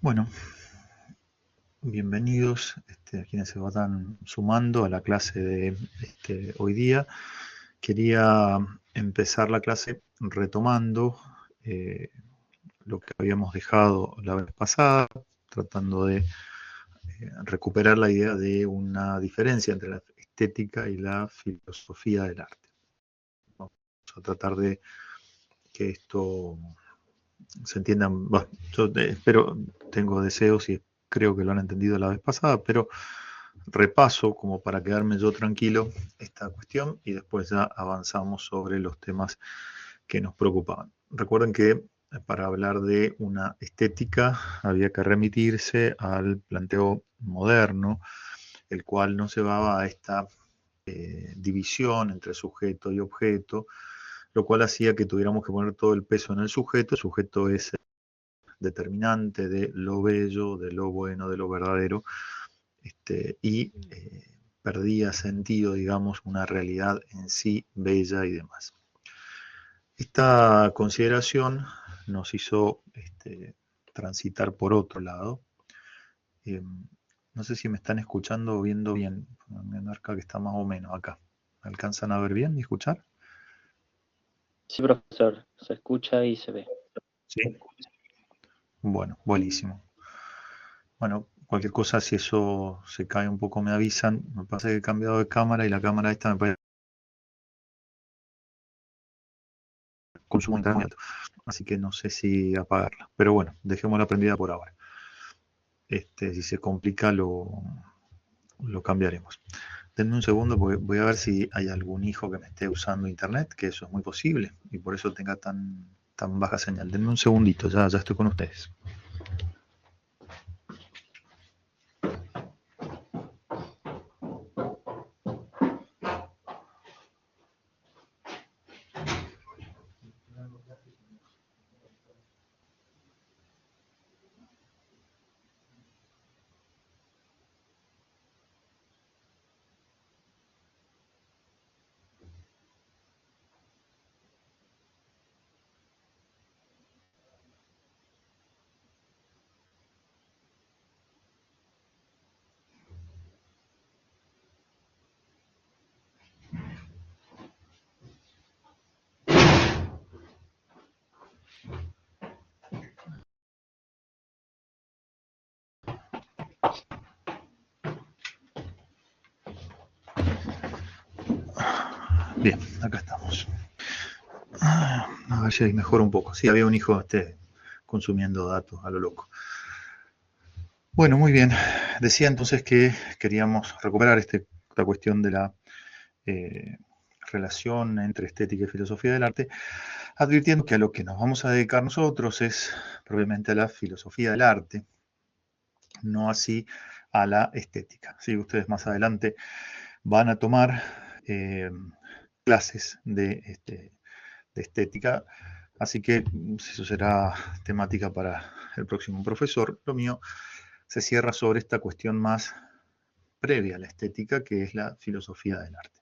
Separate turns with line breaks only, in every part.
Bueno, bienvenidos a quienes se van sumando a la clase de hoy día. Quería empezar la clase retomando eh, lo que habíamos dejado la vez pasada, tratando de recuperar la idea de una diferencia entre la estética y la filosofía del arte. Vamos a tratar de que esto se entienda. Bueno, yo espero, tengo deseos y creo que lo han entendido la vez pasada, pero repaso como para quedarme yo tranquilo esta cuestión y después ya avanzamos sobre los temas que nos preocupaban. Recuerden que para hablar de una estética había que remitirse al planteo moderno, el cual nos llevaba a esta división entre sujeto y objeto, lo cual hacía que tuviéramos que poner todo el peso en el sujeto. El sujeto es determinante de lo bello, de lo bueno, de lo verdadero, y perdía sentido, digamos, una realidad en sí bella y demás. Esta consideración nos hizo transitar por otro lado. Eh, no sé si me están escuchando o viendo bien. Me marca que está más o menos acá. ¿Me alcanzan a ver bien y escuchar?
Sí, profesor, se escucha y se ve.
Sí. Bueno, buenísimo. Bueno, cualquier cosa, si eso se cae un poco, me avisan. Me pasa que he cambiado de cámara y la cámara esta me parece consumo de internet, así que no sé si apagarla. Pero bueno, dejémosla prendida por ahora. Si se complica lo cambiaremos. Denme un segundo porque voy a ver si hay algún hijo que me esté usando internet, que eso es muy posible y por eso tenga tan baja señal. Denme un segundito, ya estoy con ustedes. Bien, acá estamos. A ver si ahí mejora un poco. Sí, había un hijo consumiendo datos a lo loco. Bueno, muy bien. Decía entonces que queríamos recuperar esta cuestión de la eh, relación entre estética y filosofía del arte, advirtiendo que a lo que nos vamos a dedicar nosotros es probablemente a la filosofía del arte, no así a la estética. ¿Sí? Ustedes más adelante van a tomar eh, clases de estética, así que eso será temática para el próximo profesor. Lo mío se cierra sobre esta cuestión más previa a la estética, que es la filosofía del arte.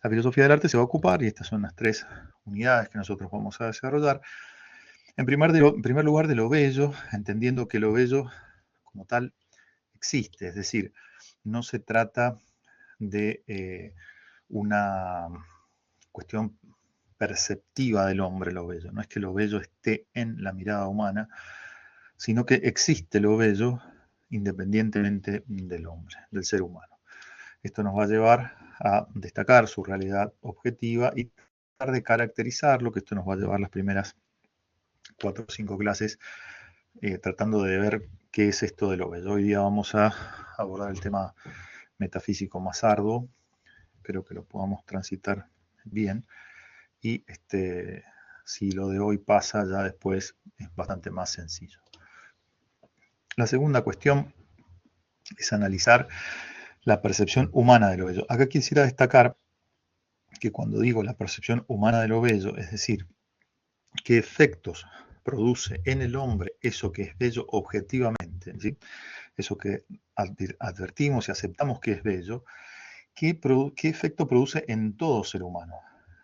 La filosofía del arte se va a ocupar, y estas son las tres unidades que nosotros vamos a desarrollar, en primer lugar de lo bello, entendiendo que lo bello como tal existe, es decir, no se trata de una cuestión perceptiva del hombre lo bello, no es que lo bello esté en la mirada humana, sino que existe lo bello independientemente del hombre, del ser humano. Esto nos va a llevar a destacar su realidad objetiva y tratar de caracterizarlo, que esto nos va a llevar las primeras 4 o 5 clases tratando de ver qué es esto de lo bello. Hoy día vamos a abordar el tema metafísico más arduo, espero que lo podamos transitar bien y si lo de hoy pasa ya después es bastante más sencillo. La segunda cuestión es analizar la percepción humana de lo bello. Acá quisiera destacar que cuando digo la percepción humana de lo bello, es decir, qué efectos produce en el hombre eso que es bello objetivamente, ¿sí? Eso que advertimos y aceptamos que es bello, qué efecto produce en todo ser humano.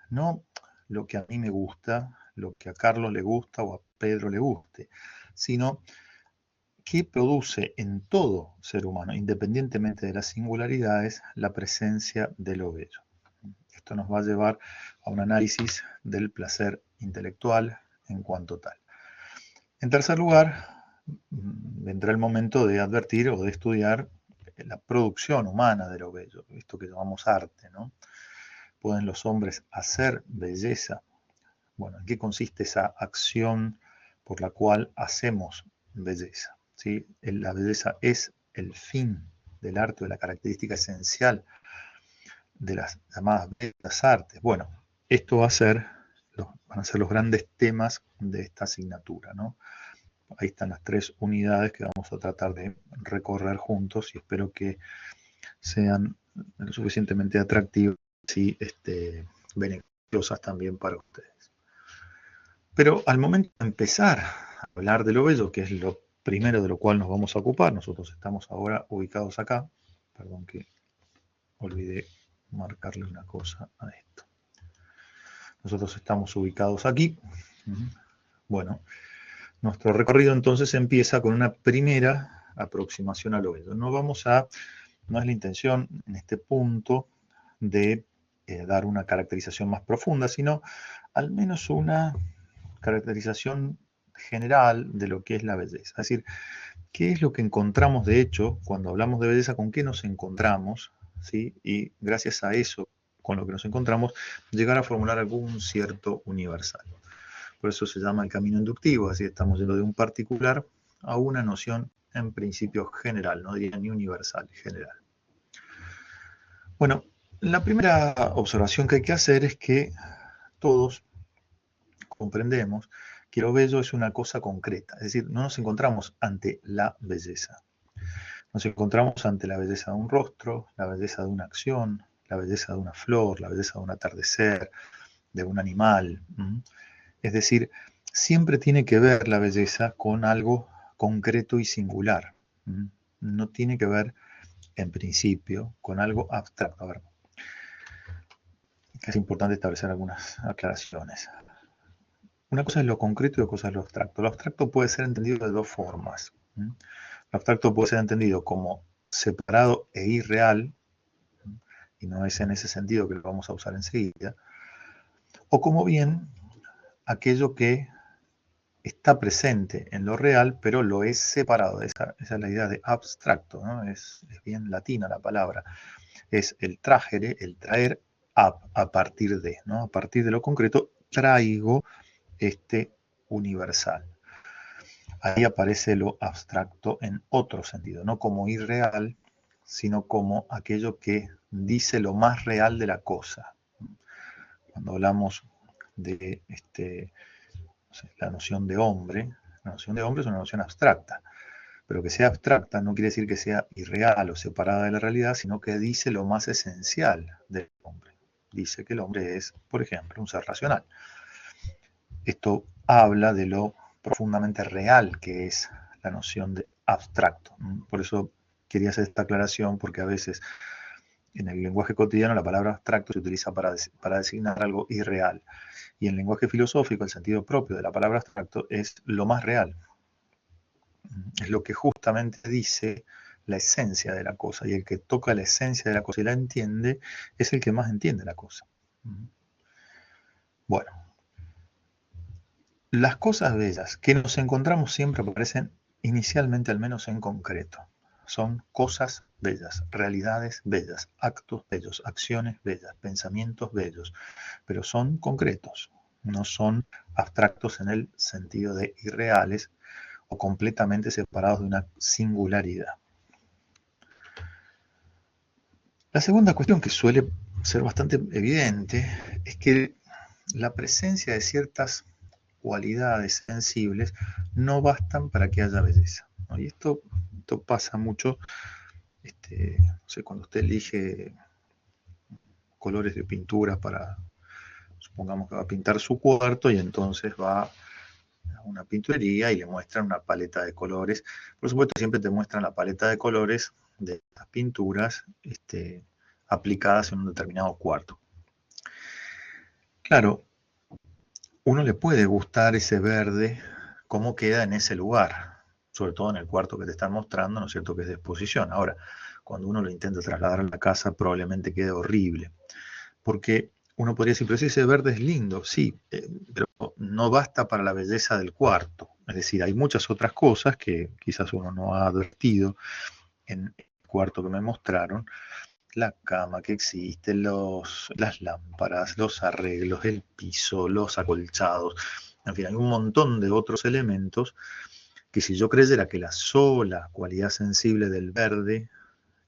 No lo que a mí me gusta, lo que a Carlos le gusta o a Pedro le guste, sino que produce en todo ser humano, independientemente de las singularidades, la presencia de lo bello. Esto nos va a llevar a un análisis del placer intelectual en cuanto tal. En tercer lugar, vendrá el momento de advertir o de estudiar la producción humana de lo bello, esto que llamamos arte, ¿no? ¿Pueden los hombres hacer belleza? Bueno, ¿en qué consiste esa acción por la cual hacemos belleza? ¿Sí? La belleza es el fin del arte, o la característica esencial de las llamadas bellas artes. Bueno, esto van a ser los grandes temas de esta asignatura, ¿no? Ahí están las 3 unidades que vamos a tratar de recorrer juntos y espero que sean lo suficientemente atractivas y beneficiosas también para ustedes. Pero al momento de empezar a hablar de lo bello, que es lo primero de lo cual nos vamos a ocupar, nosotros estamos ahora ubicados acá, perdón que olvidé marcarle una cosa a esto. Nosotros estamos ubicados aquí. Bueno, nuestro recorrido entonces empieza con una primera aproximación a lo bello. No es la intención en este punto de dar una caracterización más profunda, sino al menos una caracterización general de lo que es la belleza. Es decir, ¿qué es lo que encontramos de hecho cuando hablamos de belleza? ¿Con qué nos encontramos? ¿Sí? Y gracias a eso, con lo que nos encontramos, llegar a formular algún cierto universal. Por eso se llama el camino inductivo, así estamos yendo de un particular a una noción en principio general, no diría ni universal, general. Bueno, la primera observación que hay que hacer es que todos comprendemos que lo bello es una cosa concreta, es decir, no nos encontramos ante la belleza. Nos encontramos ante la belleza de un rostro, la belleza de una acción, la belleza de una flor, la belleza de un atardecer, de un animal. Es decir, siempre tiene que ver la belleza con algo concreto y singular. No tiene que ver, en principio, con algo abstracto. A ver, es importante establecer algunas aclaraciones. Una cosa es lo concreto y otra cosa es lo abstracto. Lo abstracto puede ser entendido de dos formas. Lo abstracto puede ser entendido como separado e irreal, y no es en ese sentido que lo vamos a usar enseguida, o como bien aquello que está presente en lo real, pero lo es separado. Esa es la idea de abstracto, ¿no? Es bien latina la palabra. Es el trajere, el traer a partir de, ¿no? A partir de lo concreto traigo este universal. Ahí aparece lo abstracto en otro sentido, no como irreal, sino como aquello que dice lo más real de la cosa. Cuando hablamos de la noción de hombre, la noción de hombre es una noción abstracta, pero que sea abstracta no quiere decir que sea irreal o separada de la realidad, sino que dice lo más esencial del hombre. Dice que el hombre es, por ejemplo, un ser racional. Esto habla de lo profundamente real que es la noción de abstracto. Por eso quería hacer esta aclaración, porque a veces en el lenguaje cotidiano la palabra abstracto se utiliza para designar algo irreal. Y en el lenguaje filosófico el sentido propio de la palabra abstracto es lo más real. Es lo que justamente dice la esencia de la cosa. Y el que toca la esencia de la cosa y la entiende es el que más entiende la cosa. Bueno. Las cosas bellas que nos encontramos siempre aparecen inicialmente, al menos en concreto. Son cosas bellas, realidades bellas, actos bellos, acciones bellas, pensamientos bellos, pero son concretos, no son abstractos en el sentido de irreales o completamente separados de una singularidad. La segunda cuestión, que suele ser bastante evidente, es que la presencia de ciertas cualidades sensibles no bastan para que haya belleza, ¿no? Y esto pasa mucho, no sé, cuando usted elige colores de pintura para, supongamos que va a pintar su cuarto y entonces va a una pinturería y le muestran una paleta de colores. Por supuesto, siempre te muestran la paleta de colores de estas pinturas aplicadas en un determinado cuarto. Claro, uno le puede gustar ese verde, cómo queda en ese lugar, sobre todo en el cuarto que te están mostrando, ¿no es cierto?, que es de exposición. Ahora, cuando uno lo intenta trasladar a la casa, probablemente quede horrible, porque uno podría decir, pero si ese verde es lindo, sí, pero no basta para la belleza del cuarto. Es decir, hay muchas otras cosas que quizás uno no ha advertido en el cuarto que me mostraron, la cama que existe, las lámparas, los arreglos, el piso, los acolchados, en fin, hay un montón de otros elementos que si yo creyera que la sola cualidad sensible del verde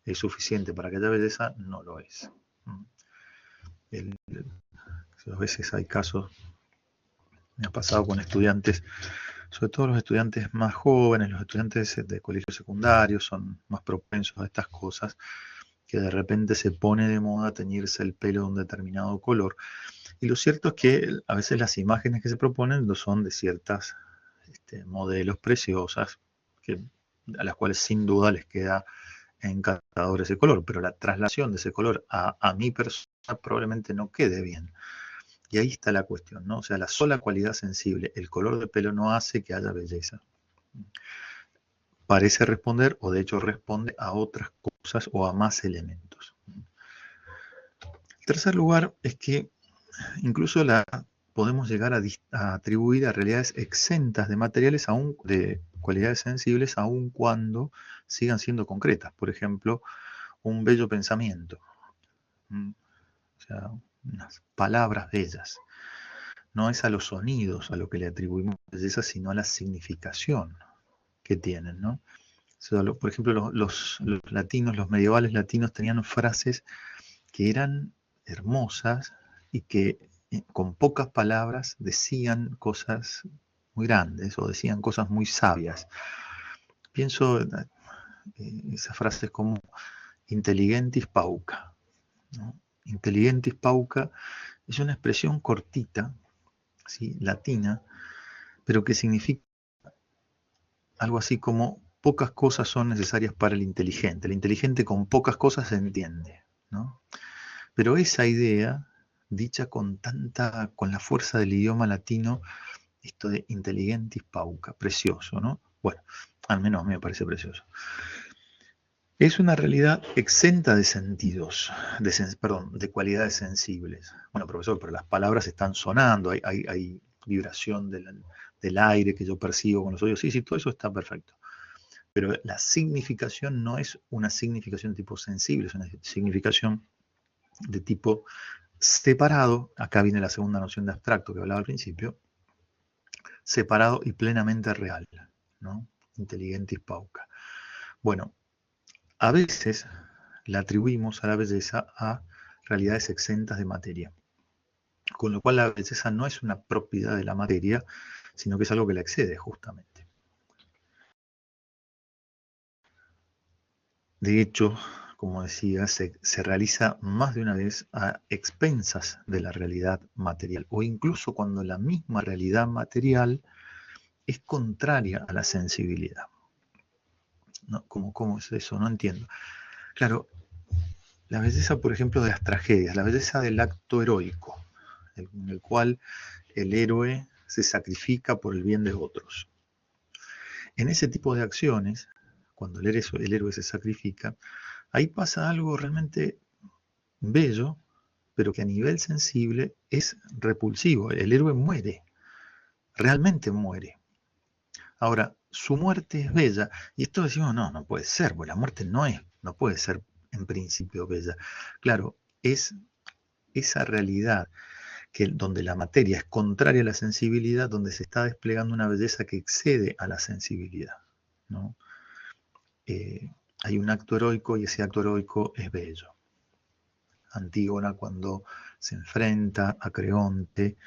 es suficiente para que haya belleza, no lo es. A veces hay casos, me ha pasado con estudiantes, sobre todo los estudiantes más jóvenes, los estudiantes de colegio secundario son más propensos a estas cosas, que de repente se pone de moda teñirse el pelo de un determinado color. Y lo cierto es que a veces las imágenes que se proponen no son de ciertas modelos preciosas, a las cuales sin duda les queda encantador ese color, pero la traslación de ese color a mi persona probablemente no quede bien. Y ahí está la cuestión, ¿no? O sea, la sola cualidad sensible, el color de pelo no hace que haya belleza. Parece responder, o de hecho responde a otras cosas o a más elementos. El tercer lugar es que incluso podemos llegar a atribuir a realidades exentas de materiales, de cualidades sensibles, aun cuando sigan siendo concretas. Por ejemplo, un bello pensamiento. O sea, unas palabras bellas. No es a los sonidos a lo que le atribuimos belleza, sino a la significación que tienen, ¿no? O sea, por ejemplo, los latinos, los medievales latinos tenían frases que eran hermosas y que con pocas palabras decían cosas muy grandes o decían cosas muy sabias. Pienso esas frases como intelligentis pauca, ¿no? Intelligentis pauca es una expresión cortita, ¿sí?, latina, pero que significa algo así como pocas cosas son necesarias para el inteligente. El inteligente con pocas cosas se entiende, ¿no? Pero esa idea, dicha con la fuerza del idioma latino, esto de intelligentis pauca, precioso, ¿no? Bueno, al menos a mí me parece precioso. Es una realidad exenta de sentidos, de cualidades sensibles. Bueno, profesor, pero las palabras están sonando, hay vibración del aire que yo percibo con los oídos. Sí, todo eso está perfecto. Pero la significación no es una significación de tipo sensible, es una significación de tipo separado. Acá viene la segunda noción de abstracto que hablaba al principio. Separado y plenamente real, ¿no? Intelligentis pauca. Bueno, a veces la atribuimos a la belleza a realidades exentas de materia, con lo cual la belleza no es una propiedad de la materia, sino que es algo que la excede justamente. De hecho, como decía, se realiza más de una vez a expensas de la realidad material, o incluso cuando la misma realidad material es contraria a la sensibilidad. ¿No? ¿Cómo es eso? No entiendo. Claro, la belleza, por ejemplo, de las tragedias, la belleza del acto heroico, en el cual el héroe se sacrifica por el bien de otros. En ese tipo de acciones, cuando el héroe se sacrifica, ahí pasa algo realmente bello, pero que a nivel sensible es repulsivo. El héroe muere, realmente muere. Ahora, su muerte es bella, y esto decimos, no puede ser, porque la muerte no puede ser en principio bella. Claro, es esa realidad donde la materia es contraria a la sensibilidad, donde se está desplegando una belleza que excede a la sensibilidad, ¿no? Hay un acto heroico y ese acto heroico es bello. Antígona, cuando se enfrenta a Creonte,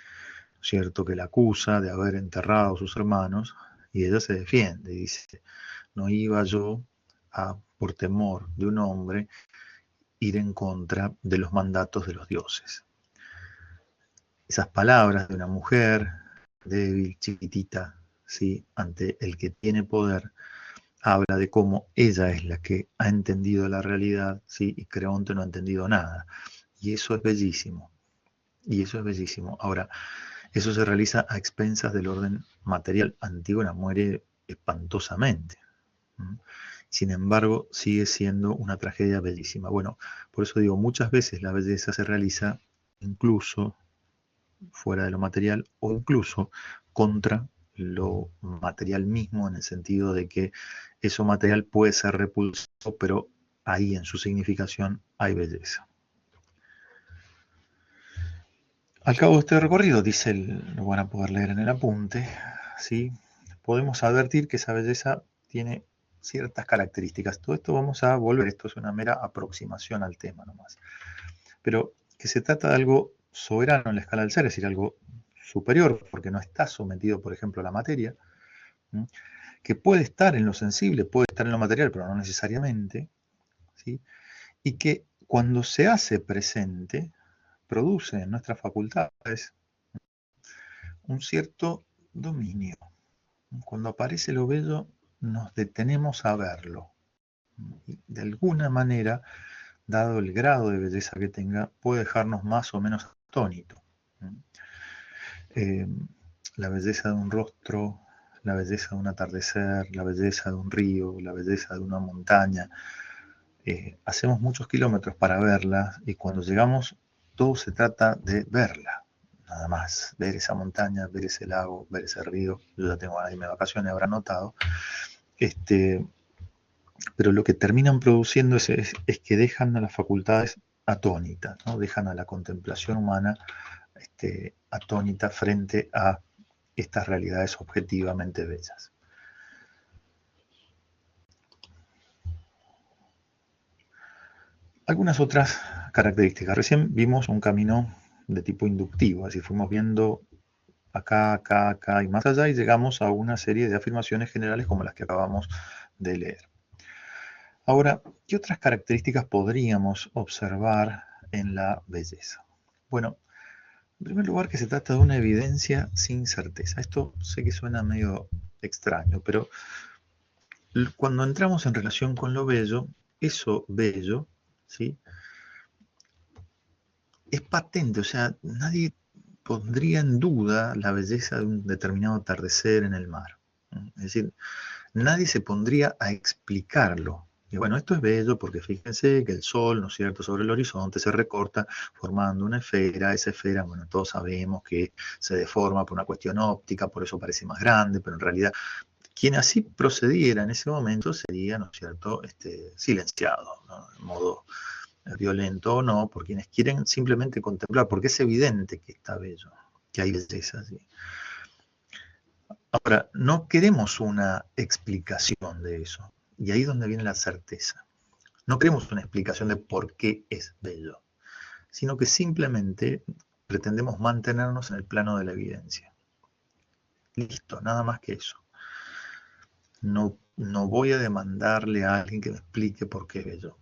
cierto, que la acusa de haber enterrado a sus hermanos, y ella se defiende, dice, no iba yo por temor de un hombre, ir en contra de los mandatos de los dioses. Esas palabras de una mujer débil, chiquitita, ¿sí?, ante el que tiene poder, habla de cómo ella es la que ha entendido la realidad, ¿sí?, y Creonte no ha entendido nada. Y eso es bellísimo. Y eso es bellísimo. Ahora, eso se realiza a expensas del orden material. Antígona muere espantosamente. Sin embargo, sigue siendo una tragedia bellísima. Bueno, por eso digo, muchas veces la belleza se realiza incluso fuera de lo material o incluso contra lo material mismo, en el sentido de que eso material puede ser repulsivo, pero ahí en su significación hay belleza. Al cabo de este recorrido, dice, lo van a poder leer en el apunte, ¿sí? Podemos advertir que esa belleza tiene ciertas características. Todo esto vamos a volver, esto es una mera aproximación al tema nomás. Pero que se trata de algo soberano en la escala del ser, es decir, algo superior, porque no está sometido, por ejemplo, a la materia, que puede estar en lo sensible, puede estar en lo material, pero no necesariamente, ¿sí? Y que cuando se hace presente, produce en nuestras facultades un cierto dominio. Cuando aparece lo bello, nos detenemos a verlo. Y de alguna manera, dado el grado de belleza que tenga, puede dejarnos más o menos atónitos. La belleza de un rostro, la belleza de un atardecer, la belleza de un río, la belleza de una montaña. Hacemos muchos kilómetros para verla y cuando llegamos, todo se trata de verla. Nada más, ver esa montaña, ver ese lago, ver ese río. Yo ya tengo ganas de irme de vacaciones, habrá notado. Pero lo que terminan produciendo es que dejan a las facultades atónitas, ¿no? Dejan a la contemplación humana atónita frente a estas realidades objetivamente bellas. Algunas otras características. Recién vimos un camino de tipo inductivo, así fuimos viendo acá, acá, acá y más allá y llegamos a una serie de afirmaciones generales como las que acabamos de leer. Ahora, ¿qué otras características podríamos observar en la belleza? Bueno, en primer lugar que se trata de una evidencia sin certeza. Esto sé que suena medio extraño, pero cuando entramos en relación con lo bello, eso bello, ¿sí?, es patente, o sea, nadie pondría en duda la belleza de un determinado atardecer en el mar. Es decir, nadie se pondría a explicarlo. Y bueno, esto es bello porque fíjense que el sol, ¿no es cierto?, sobre el horizonte se recorta formando una esfera. Esa esfera, bueno, todos sabemos que se deforma por una cuestión óptica, por eso parece más grande, pero en realidad quien así procediera en ese momento sería, ¿no es cierto?, silenciado, ¿no?, de modo violento o no, por quienes quieren simplemente contemplar, porque es evidente que está bello, que hay belleza, ¿sí? Ahora, no queremos una explicación de eso, y ahí es donde viene la certeza. No queremos una explicación de por qué es bello, sino que simplemente pretendemos mantenernos en el plano de la evidencia. Listo, nada más que eso. No voy a demandarle a alguien que me explique por qué es bello.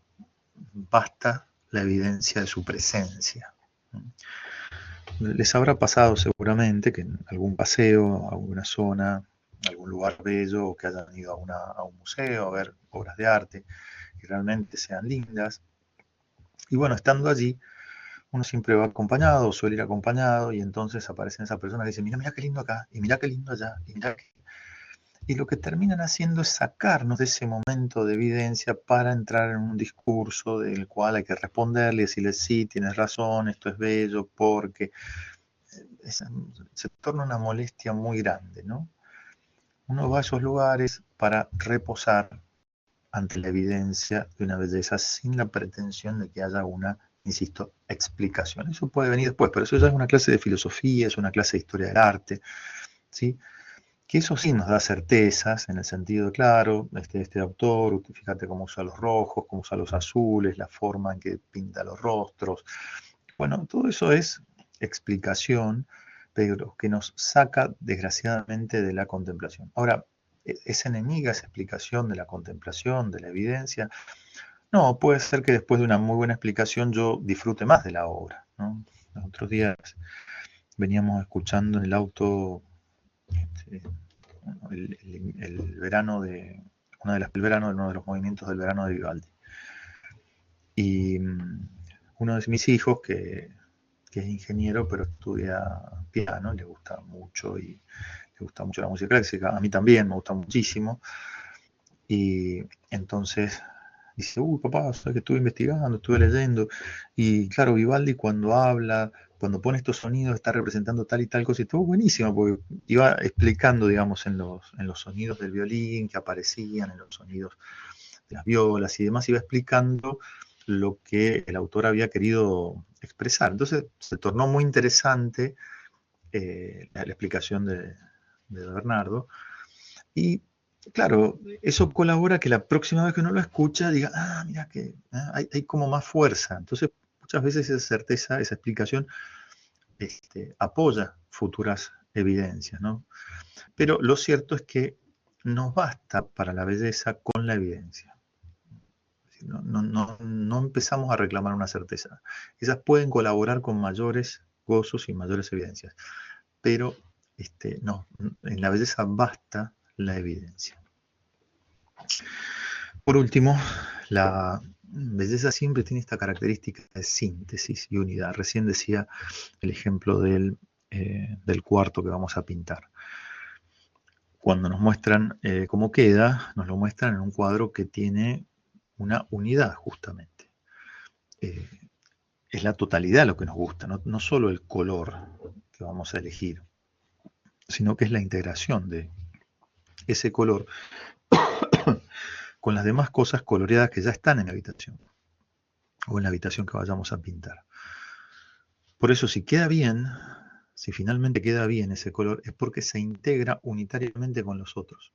Basta la evidencia de su presencia. Les habrá pasado seguramente que en algún paseo, alguna zona, algún lugar bello, o que hayan ido a un museo a ver obras de arte que realmente sean lindas. Y bueno, estando allí, uno siempre va acompañado, o suele ir acompañado, y entonces aparecen esas personas que dicen, mira, mira qué lindo acá, y mira qué lindo allá, y mira qué... Y lo que terminan haciendo es sacarnos de ese momento de evidencia para entrar en un discurso del cual hay que responderle y decirle, sí, tienes razón, esto es bello, porque se torna una molestia muy grande, ¿no? Uno va a esos lugares para reposar ante la evidencia de una belleza sin la pretensión de que haya una, insisto, explicación. Eso puede venir después, pero eso ya es una clase de filosofía, es una clase de historia del arte, ¿sí? Que eso sí nos da certezas, en el sentido, claro, este autor, fíjate cómo usa los rojos, cómo usa los azules, la forma en que pinta los rostros. Bueno, todo eso es explicación, pero que nos saca, desgraciadamente, de la contemplación. Ahora, ¿es enemiga esa explicación de la contemplación, de la evidencia? No, puede ser que después de una muy buena explicación yo disfrute más de la obra, ¿no? Los otros días veníamos escuchando en el auto el verano de uno de los movimientos del verano de Vivaldi. Y uno de mis hijos, que es ingeniero, pero estudia piano, le gusta mucho y le gusta mucho la música clásica, a mí también, me gusta muchísimo. Y entonces dice, uy, papá, sabes que estuve investigando, estuve leyendo, y claro, Vivaldi cuando habla, cuando pone estos sonidos, está representando tal y tal cosa, y estuvo buenísimo, porque iba explicando, digamos, en los sonidos del violín que aparecían, en los sonidos de las violas y demás, iba explicando lo que el autor había querido expresar. Entonces se tornó muy interesante la explicación de Bernardo, y claro, eso colabora que la próxima vez que uno lo escucha diga, ah, mira que hay como más fuerza. Entonces, muchas veces esa certeza, esa explicación, apoya futuras evidencias, ¿no? Pero lo cierto es que no basta para la belleza con la evidencia. No empezamos a reclamar una certeza. Esas pueden colaborar con mayores gozos y mayores evidencias. Pero no, en la belleza basta la evidencia. Por último, la belleza siempre tiene esta característica de síntesis y unidad. Recién decía el ejemplo del cuarto que vamos a pintar. Cuando nos muestran cómo queda, nos lo muestran en un cuadro que tiene una unidad justamente. Es la totalidad lo que nos gusta, no solo el color que vamos a elegir, sino que es la integración de ese color con las demás cosas coloreadas que ya están en la habitación o en la habitación que vayamos a pintar. Por eso, si queda bien, si finalmente queda bien ese color, es porque se integra unitariamente con los otros.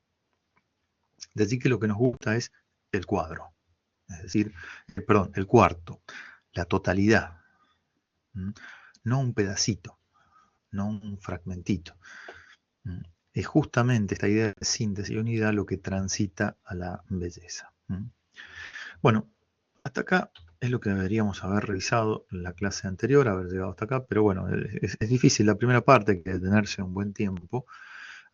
De allí que lo que nos gusta es el cuadro, es decir, perdón, el cuarto, la totalidad, no un pedacito, no un fragmentito. Es justamente esta idea de síntesis y unidad lo que transita a la belleza. Bueno, hasta acá es lo que deberíamos haber revisado en la clase anterior, haber llegado hasta acá, pero bueno, es difícil la primera parte, hay que detenerse un buen tiempo.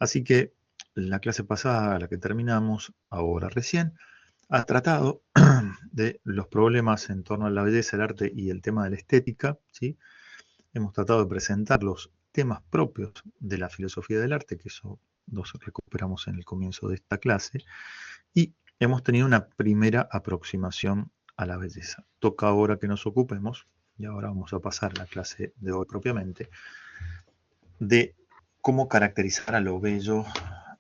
Así que la clase pasada, la que terminamos ahora recién, ha tratado de los problemas en torno a la belleza, el arte y el tema de la estética, ¿sí? Hemos tratado de presentar los temas propios de la filosofía del arte, que eso los recuperamos en el comienzo de esta clase, y hemos tenido una primera aproximación a la belleza. Toca ahora que nos ocupemos, y ahora vamos a pasar a la clase de hoy propiamente, de cómo caracterizar a lo bello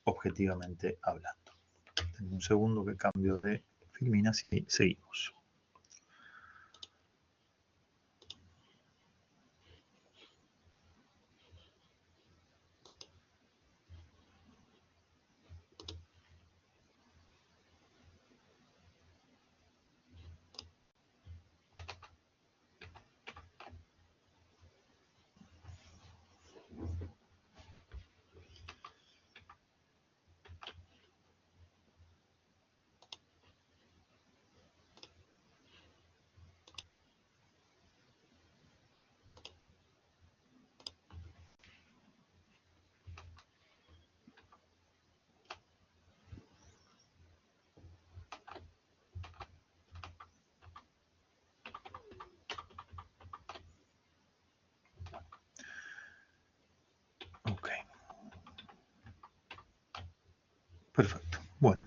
objetivamente hablando. Tengo un segundo que cambio de filminas y seguimos. Ok. Perfecto. Bueno,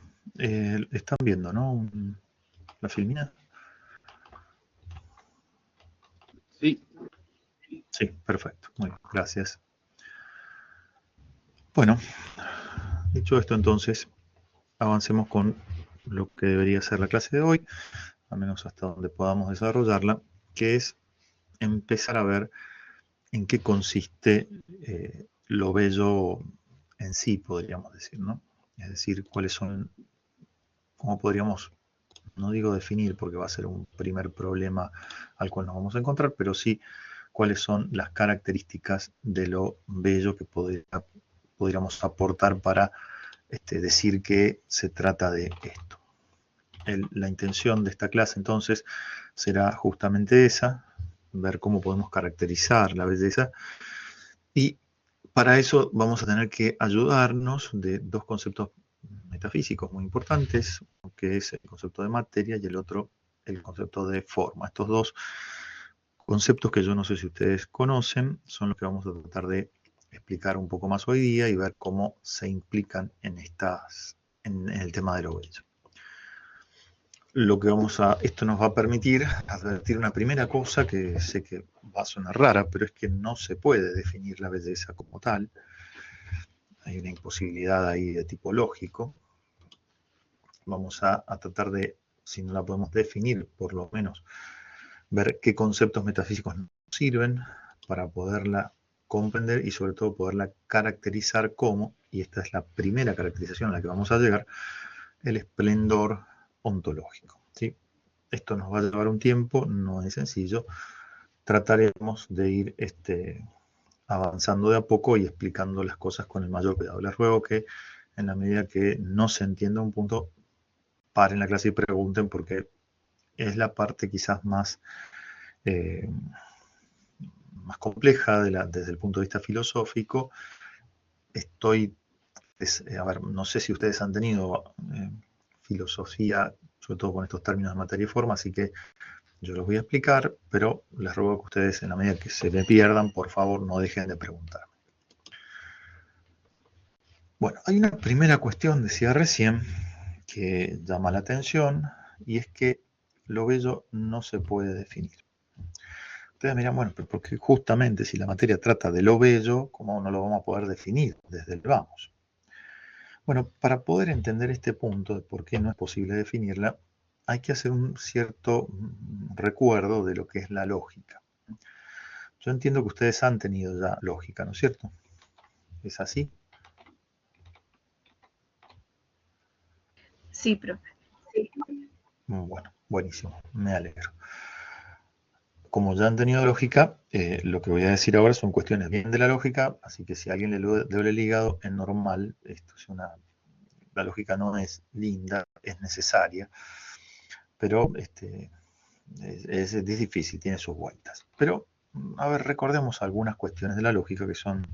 están viendo, ¿no? La filmina.
Sí.
Sí, perfecto. Muy bien, gracias. Bueno, dicho esto entonces, avancemos con lo que debería ser la clase de hoy, al menos hasta donde podamos desarrollarla, que es empezar a ver en qué consiste lo bello en sí, podríamos decir, ¿no? Es decir, cuáles son, cómo podríamos, no digo definir porque va a ser un primer problema al cual nos vamos a encontrar, pero sí cuáles son las características de lo bello que podríamos aportar para decir que se trata de esto. La intención de esta clase entonces será justamente esa, ver cómo podemos caracterizar la belleza, y para eso vamos a tener que ayudarnos de dos conceptos metafísicos muy importantes, que es el concepto de materia y el otro el concepto de forma. Estos dos conceptos, que yo no sé si ustedes conocen, son los que vamos a tratar de explicar un poco más hoy día y ver cómo se implican en el tema de lo bello. Esto nos va a permitir advertir una primera cosa que sé que va a sonar rara, pero es que no se puede definir la belleza como tal. Hay una imposibilidad ahí de tipo lógico. Vamos a tratar de, si no la podemos definir, por lo menos ver qué conceptos metafísicos nos sirven para poderla comprender y sobre todo poderla caracterizar como, y esta es la primera caracterización a la que vamos a llegar, el esplendor ontológico. ¿Sí? Esto nos va a llevar un tiempo, no es sencillo. Trataremos de ir avanzando de a poco y explicando las cosas con el mayor cuidado. Les ruego que en la medida que no se entienda un punto, paren la clase y pregunten, porque es la parte quizás más compleja desde el punto de vista filosófico. No sé si ustedes han tenido filosofía, sobre todo con estos términos de materia y forma, así que yo los voy a explicar, pero les ruego que ustedes, en la medida que se me pierdan, por favor, no dejen de preguntar. Bueno, hay una primera cuestión, decía recién, que llama la atención, y es que lo bello no se puede definir. Ustedes miran, bueno, pero porque justamente si la materia trata de lo bello, ¿cómo no lo vamos a poder definir desde el vamos? Bueno, para poder entender este punto de por qué no es posible definirla, hay que hacer un cierto recuerdo de lo que es la lógica. Yo entiendo que ustedes han tenido ya lógica, ¿no es cierto? ¿Es así?
Sí, profe.
Bueno, buenísimo, me alegro. Como ya han tenido lógica, lo que voy a decir ahora son cuestiones bien de la lógica, así que si a alguien le duele el hígado, es normal. La lógica no es linda, es necesaria, pero es difícil, tiene sus vueltas. Pero, a ver, recordemos algunas cuestiones de la lógica que son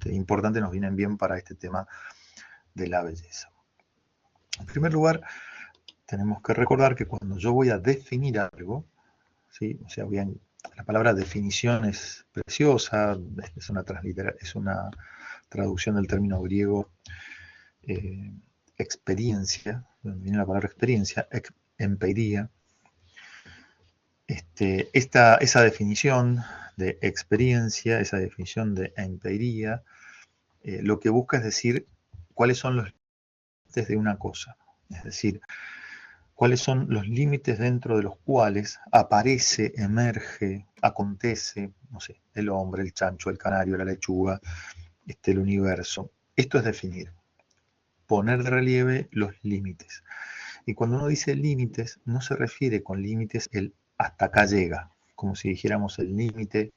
importantes, nos vienen bien para este tema de la belleza. En primer lugar, tenemos que recordar que cuando yo voy a definir algo, ¿sí? O sea, la palabra definición es preciosa, es una traducción del término griego experiencia, donde viene la palabra experiencia, empeiría. Esa definición de experiencia, esa definición de empeiría, lo que busca es decir cuáles son los límites de una cosa. Es decir, cuáles son los límites dentro de los cuales aparece, emerge, acontece, no sé, el hombre, el chancho, el canario, la lechuga, el universo. Esto es definir, poner de relieve los límites. Y cuando uno dice límites, no se refiere con límites el hasta acá llega, como si dijéramos el límite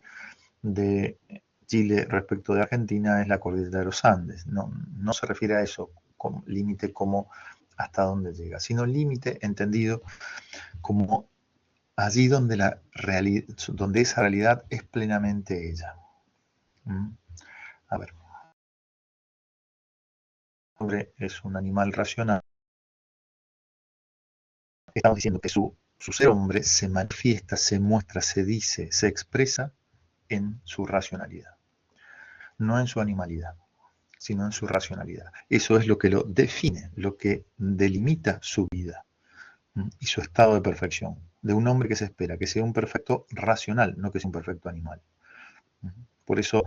de Chile respecto de Argentina es la cordillera de los Andes. No, no se refiere a eso, con límite como hasta dónde llega, sino límite entendido como allí donde donde esa realidad es plenamente ella. A ver, el hombre es un animal racional. Estamos diciendo que su ser hombre se manifiesta, se muestra, se dice, se expresa en su racionalidad, no en su animalidad, sino en su racionalidad. Eso es lo que lo define, lo que delimita su vida y su estado de perfección, de un hombre que se espera que sea un perfecto racional, no que sea un perfecto animal. Por eso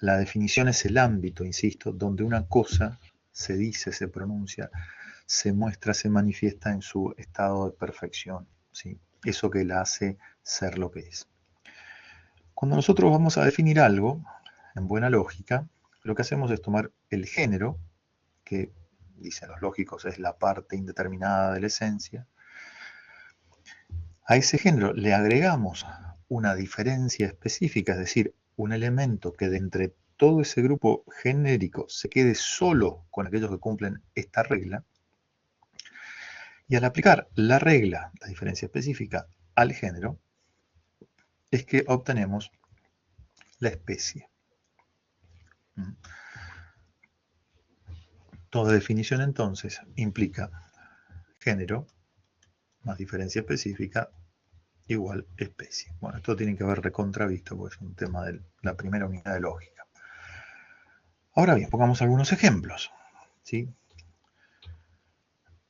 la definición es el ámbito, insisto, donde una cosa se dice, se pronuncia, se muestra, se manifiesta en su estado de perfección, ¿sí? Eso que la hace ser lo que es. Cuando nosotros vamos a definir algo, en buena lógica, lo que hacemos es tomar el género, que dicen los lógicos es la parte indeterminada de la esencia. A ese género le agregamos una diferencia específica, es decir, un elemento que de entre todo ese grupo genérico se quede solo con aquellos que cumplen esta regla. Y al aplicar la regla, la diferencia específica, al género, es que obtenemos la especie. Toda definición entonces implica género más diferencia específica igual especie. Bueno, esto tiene que ver recontravisto porque es un tema de la primera unidad de lógica. Ahora bien, pongamos algunos ejemplos, ¿sí?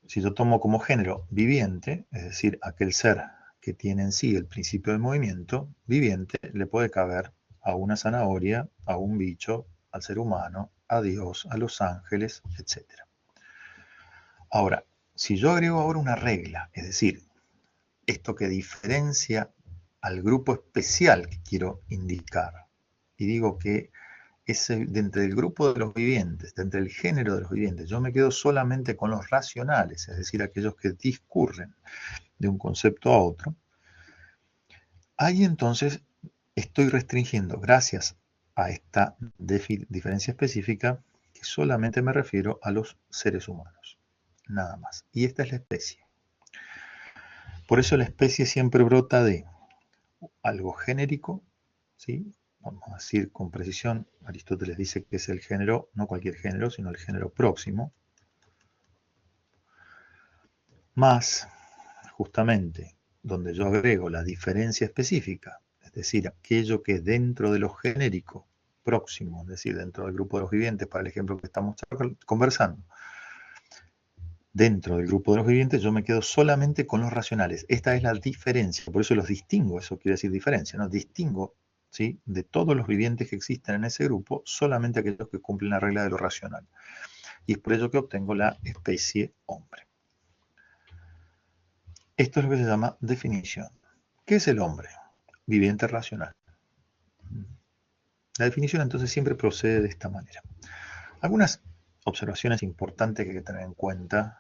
Si yo tomo como género viviente, es decir, aquel ser que tiene en sí el principio del movimiento, viviente le puede caber a una zanahoria, a un bicho, al ser humano, a Dios, a los ángeles, etc. Ahora, si yo agrego ahora una regla, es decir, esto que diferencia al grupo especial que quiero indicar, y digo que dentro del grupo de los vivientes, dentro del género de los vivientes, yo me quedo solamente con los racionales, es decir, aquellos que discurren de un concepto a otro, ahí entonces estoy restringiendo, gracias a esta diferencia específica, que solamente me refiero a los seres humanos, nada más. Y esta es la especie. Por eso la especie siempre brota de algo genérico, ¿sí? Vamos a decir con precisión, Aristóteles dice que es el género, no cualquier género, sino el género próximo, más justamente donde yo agrego la diferencia específica, es decir, aquello que dentro de lo genérico próximo, es decir, dentro del grupo de los vivientes, para el ejemplo que estamos conversando, dentro del grupo de los vivientes yo me quedo solamente con los racionales. Esta es la diferencia, por eso los distingo, eso quiere decir diferencia, ¿no? Distingo, ¿sí?, de todos los vivientes que existen en ese grupo, solamente aquellos que cumplen la regla de lo racional. Y es por ello que obtengo la especie hombre. Esto es lo que se llama definición. ¿Qué es el hombre? Viviente racional. La definición entonces siempre procede de esta manera. Algunas observaciones importantes que hay que tener en cuenta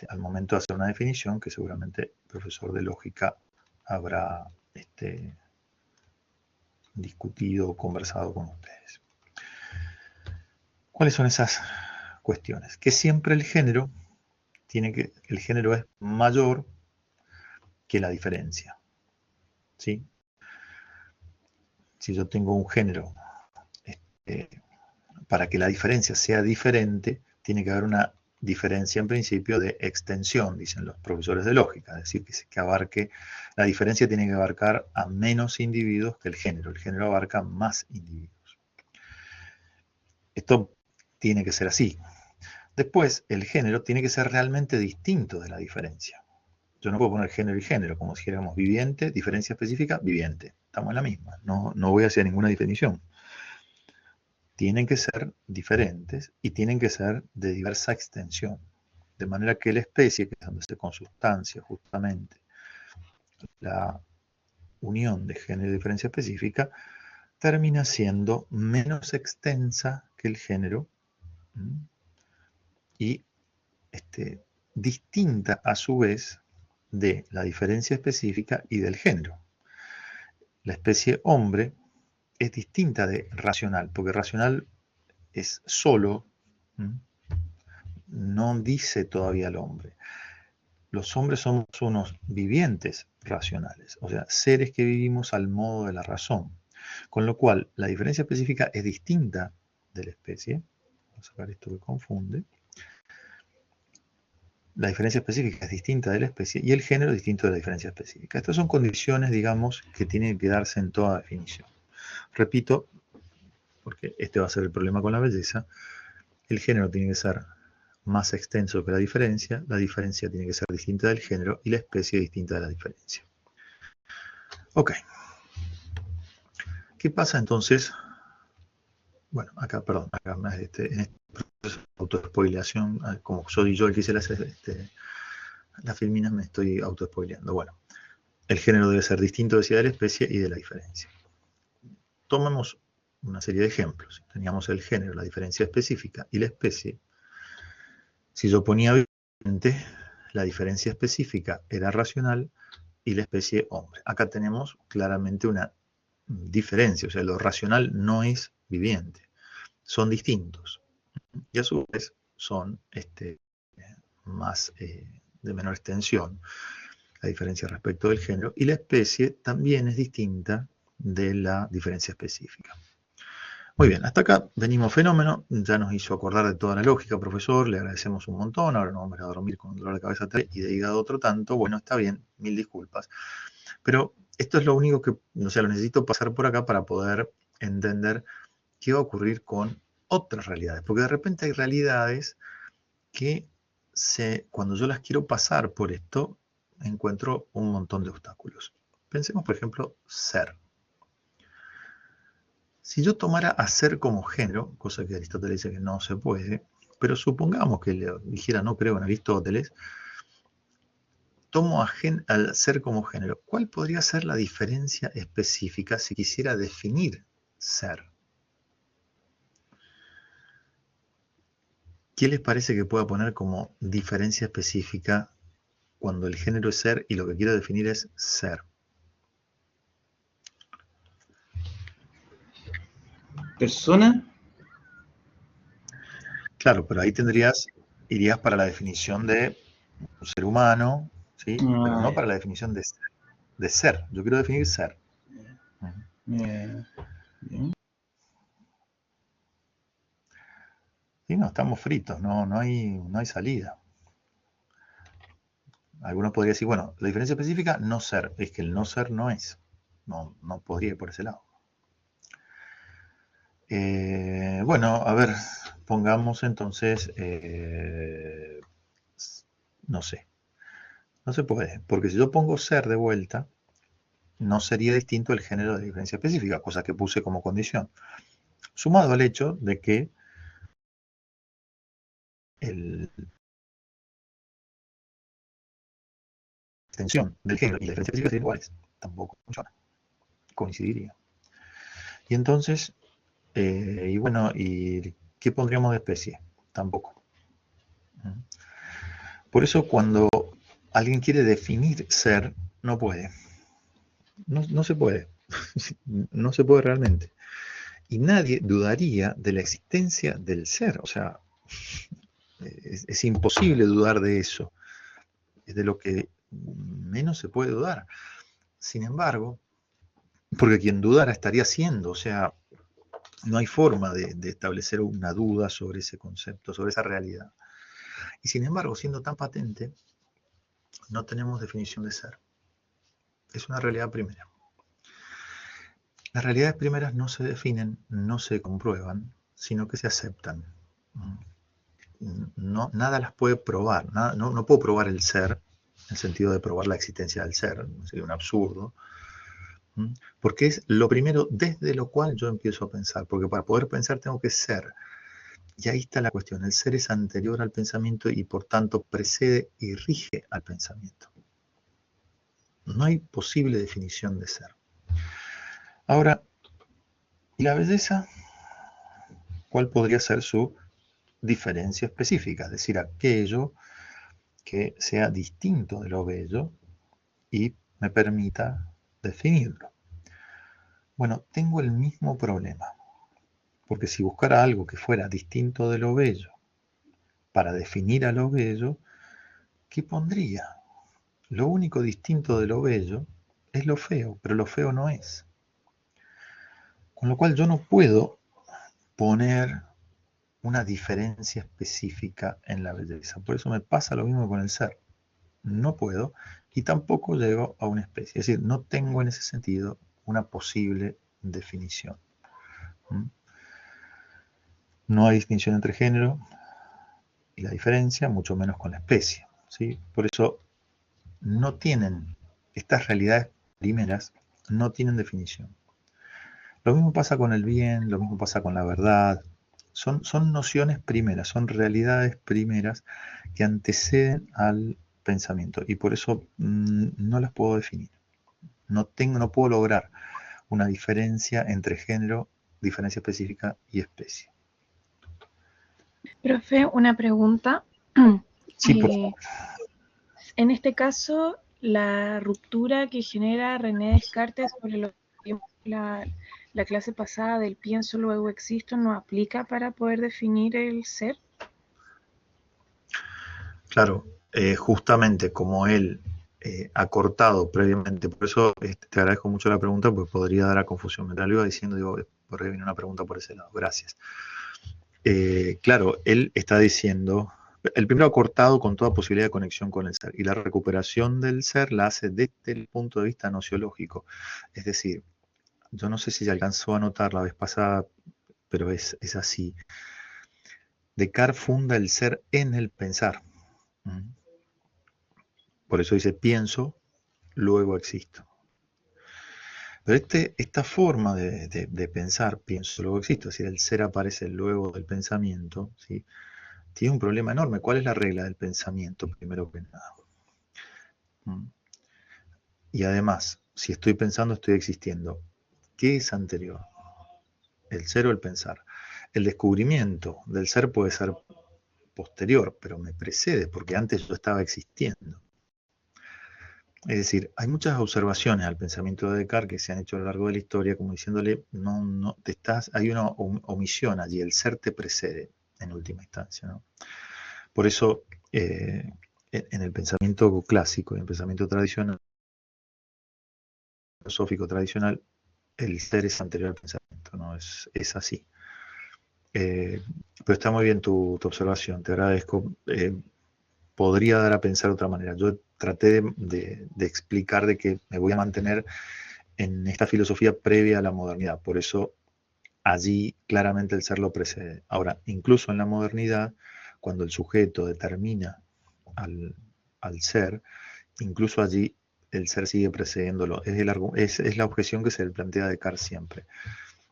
al momento de hacer una definición, que seguramente el profesor de lógica habrá discutido o conversado con ustedes. ¿Cuáles son esas cuestiones? Que siempre el género es mayor que la diferencia, ¿sí? Si yo tengo un género, para que la diferencia sea diferente, tiene que haber una diferencia en principio de extensión, dicen los profesores de lógica, es decir, la diferencia tiene que abarcar a menos individuos que el género abarca más individuos. Esto tiene que ser así. Después, el género tiene que ser realmente distinto de la diferencia. Yo no puedo poner género y género, como si dijéramos viviente, diferencia específica, viviente. Estamos en la misma, no voy hacia ninguna definición. Tienen que ser diferentes y tienen que ser de diversa extensión. De manera que la especie, que es donde se consustancia justamente la unión de género y diferencia específica, termina siendo menos extensa que el género y distinta a su vez de la diferencia específica y del género. La especie hombre es distinta de racional, porque racional es solo, no dice todavía el hombre. Los hombres somos unos vivientes racionales, o sea, seres que vivimos al modo de la razón. Con lo cual, la diferencia específica es distinta de la especie. Vamos a sacar esto que confunde. La diferencia específica es distinta de la especie y el género es distinto de la diferencia específica. Estas son condiciones, digamos, que tienen que darse en toda definición. Repito, porque este va a ser el problema con la belleza, el género tiene que ser más extenso que la diferencia tiene que ser distinta del género y la especie distinta de la diferencia. Ok. ¿Qué pasa entonces? Bueno, acá en este proceso de autospoileación, como soy yo el que hice las filminas, me estoy autospoileando. Bueno, el género debe ser distinto, decía, de la especie y de la diferencia. Tomemos una serie de ejemplos. Teníamos el género, la diferencia específica y la especie. Si yo ponía viviente, la diferencia específica era racional y la especie hombre. Acá tenemos claramente una diferencia, o sea, lo racional no es viviente, son distintos y a su vez son más de menor extensión, la diferencia respecto del género, y la especie también es distinta de la diferencia específica. Muy bien, hasta acá venimos fenómeno, ya nos hizo acordar de toda la lógica, profesor, le agradecemos un montón, ahora nos vamos a dormir con dolor de cabeza y de hígado otro tanto, bueno, está bien, mil disculpas. Pero esto es lo único que, o sea, lo necesito pasar por acá para poder entender qué va a ocurrir con otras realidades, porque de repente hay realidades que cuando yo las quiero pasar por esto, encuentro un montón de obstáculos. Pensemos, por ejemplo, ser. Si yo tomara a ser como género, cosa que Aristóteles dice que no se puede, pero supongamos que le dijera no creo en Aristóteles, tomo al ser como género. ¿Cuál podría ser la diferencia específica si quisiera definir ser? ¿Qué les parece que pueda poner como diferencia específica cuando el género es ser y lo que quiero definir es ser?
¿Persona?
Claro, pero ahí irías para la definición de un ser humano, ¿sí? Pero no para la definición de ser. Yo quiero definir ser.
Bien.
Sí, no, estamos fritos, no hay salida. Algunos podrían decir, bueno, la diferencia específica, no ser. Es que el no ser no es. No podría ir por ese lado. Bueno, a ver, pongamos entonces, no sé. No se puede, porque si yo pongo ser de vuelta, no sería distinto el género de diferencia específica, cosa que puse como condición. Sumado al hecho de que la extensión del género y la diferencia específica serían iguales. Tampoco funciona. Coincidiría. Y entonces, y bueno, ¿y qué pondríamos de especie? Tampoco. Por eso cuando alguien quiere definir ser, no puede. No se puede. No se puede realmente. Y nadie dudaría de la existencia del ser. O sea, es imposible dudar de eso. Es de lo que menos se puede dudar. Sin embargo, porque quien dudara estaría siendo, o sea, no hay forma de establecer una duda sobre ese concepto, sobre esa realidad. Y sin embargo, siendo tan patente, no tenemos definición de ser. Es una realidad primera. Las realidades primeras no se definen, no se comprueban, sino que se aceptan. Nada las puede probar, no puedo probar el ser, en el sentido de probar la existencia del ser, sería un absurdo, porque es lo primero desde lo cual yo empiezo a pensar, porque para poder pensar tengo que ser. Y ahí está la cuestión, el ser es anterior al pensamiento y por tanto precede y rige al pensamiento. No hay posible definición de ser. Ahora, ¿y la belleza? ¿Cuál podría ser su diferencia específica? Es decir, aquello que sea distinto de lo bello y me permita definirlo. Bueno, tengo el mismo problema, porque si buscara algo que fuera distinto de lo bello para definir a lo bello, ¿qué pondría? Lo único distinto de lo bello es lo feo, pero lo feo no es. Con lo cual yo no puedo poner una diferencia específica en la belleza. Por eso me pasa lo mismo con el ser. No puedo y tampoco llego a una especie. Es decir, no tengo en ese sentido una posible definición. No hay distinción entre género y la diferencia, mucho menos con la especie. ¿Sí? Por eso no tienen, estas realidades primeras no tienen definición. Lo mismo pasa con el bien, lo mismo pasa con la verdad. Son nociones primeras, son realidades primeras que anteceden al pensamiento y por eso no las puedo definir. No puedo lograr una diferencia entre género, diferencia específica y especie.
Profe, una pregunta.
Sí, por favor.
En este caso, la ruptura que genera René Descartes sobre lo que vimos en la clase pasada del pienso, luego existo, ¿no aplica para poder definir el ser?
Claro, justamente como él ha cortado previamente, por eso te agradezco mucho la pregunta, porque podría dar a confusión. Me lo iba diciendo, digo, por ahí viene una pregunta por ese lado. Gracias. Claro, él está diciendo, el primero ha cortado con toda posibilidad de conexión con el ser, y la recuperación del ser la hace desde el punto de vista nociológico. Es decir, yo no sé si ya alcanzó a notar la vez pasada, pero es así. Descartes funda el ser en el pensar. Por eso dice pienso, luego existo. Pero esta forma de pensar, pienso, luego existo, es decir, el ser aparece luego del pensamiento, ¿sí? Tiene un problema enorme. ¿Cuál es la regla del pensamiento, primero que nada? Y además, si estoy pensando, estoy existiendo. ¿Qué es anterior? ¿El ser o el pensar? El descubrimiento del ser puede ser posterior, pero me precede, porque antes yo estaba existiendo. Es decir, hay muchas observaciones al pensamiento de Descartes que se han hecho a lo largo de la historia, como diciéndole, hay una omisión allí, el ser te precede en última instancia, ¿no? Por eso, en el pensamiento clásico, en el pensamiento tradicional, filosófico tradicional, el ser es anterior al pensamiento, ¿no? Es así. Pero está muy bien tu observación, te agradezco. Podría dar a pensar de otra manera. Yo traté de explicar de que me voy a mantener en esta filosofía previa a la modernidad. Por eso allí claramente el ser lo precede. Ahora, incluso en la modernidad, cuando el sujeto determina al ser, incluso allí el ser sigue precediéndolo. Es la objeción que se le plantea a Descartes siempre.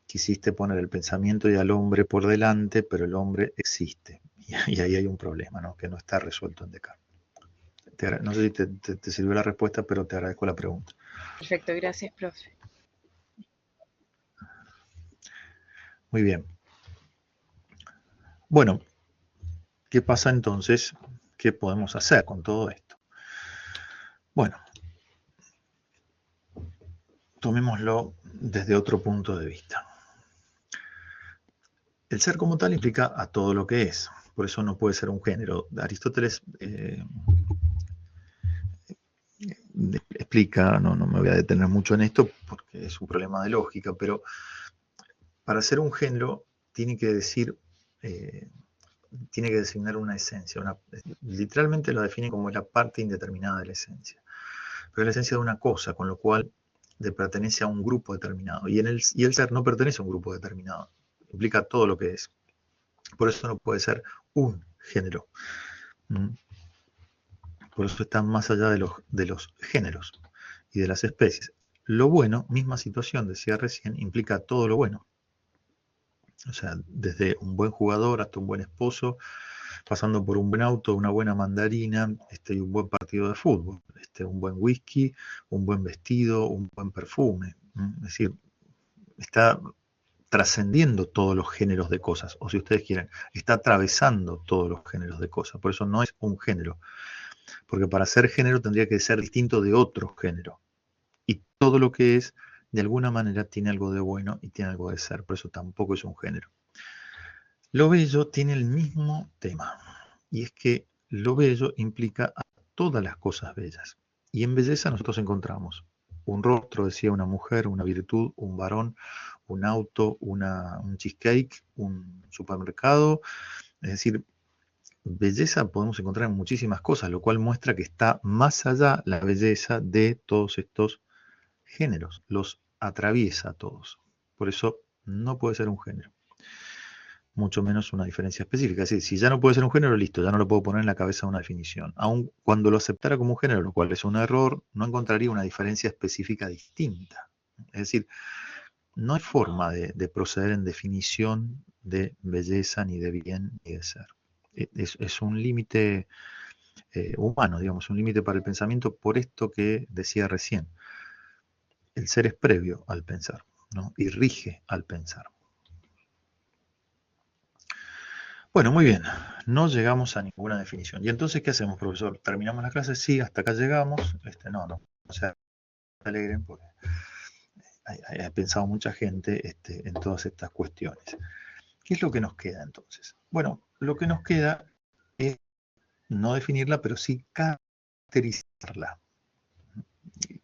Quisiste poner el pensamiento y al hombre por delante, pero el hombre existe. Y ahí hay un problema, ¿no? Que no está resuelto en Descartes. No sé si te sirvió la respuesta, pero te agradezco la pregunta.
Perfecto, gracias, profe.
Muy bien. Bueno, ¿qué pasa entonces? ¿Qué podemos hacer con todo esto? Bueno, tomémoslo desde otro punto de vista. El ser como tal implica a todo lo que es, por eso no puede ser un género. Aristóteles explica, no me voy a detener mucho en esto porque es un problema de lógica, pero para ser un género tiene que decir, tiene que designar una esencia. Literalmente lo define como la parte indeterminada de la esencia. Pero es la esencia de una cosa, con lo cual pertenece a un grupo determinado. Y el ser no pertenece a un grupo determinado. Implica todo lo que es. Por eso no puede ser un género. Por eso está más allá de los géneros y de las especies. Lo bueno, misma situación, decía recién, implica todo lo bueno. O sea, desde un buen jugador hasta un buen esposo, pasando por un buen auto, una buena mandarina, y un buen partido de fútbol, un buen whisky, un buen vestido, un buen perfume. Es decir, está trascendiendo todos los géneros de cosas, o si ustedes quieren, está atravesando todos los géneros de cosas. Por eso no es un género, porque para ser género tendría que ser distinto de otro género. Y todo lo que es, de alguna manera, tiene algo de bueno y tiene algo de ser, por eso tampoco es un género. Lo bello tiene el mismo tema, y es que lo bello implica a todas las cosas bellas. Y en belleza nosotros encontramos un rostro, decía una mujer, una virtud, un varón, un auto, un cheesecake, un supermercado. Es decir, belleza podemos encontrar en muchísimas cosas, lo cual muestra que está más allá la belleza de todos estos géneros, los atraviesa a todos. Por eso no puede ser un género, mucho menos una diferencia específica. Es decir, si ya no puede ser un género, listo, ya no lo puedo poner en la cabeza una definición. Aun cuando lo aceptara como un género, lo cual es un error, no encontraría una diferencia específica distinta. Es decir, no hay forma de proceder en definición de belleza, ni de bien, ni de ser. Es un límite humano, digamos, un límite para el pensamiento, por esto que decía recién. El ser es previo al pensar, ¿no? Y rige al pensar. Bueno, muy bien. No llegamos a ninguna definición. ¿Y entonces qué hacemos, profesor? ¿Terminamos la clase? Sí, hasta acá llegamos. No se alegren porque ha pensado mucha gente en todas estas cuestiones. ¿Qué es lo que nos queda entonces? Bueno, lo que nos queda es no definirla, pero sí caracterizarla.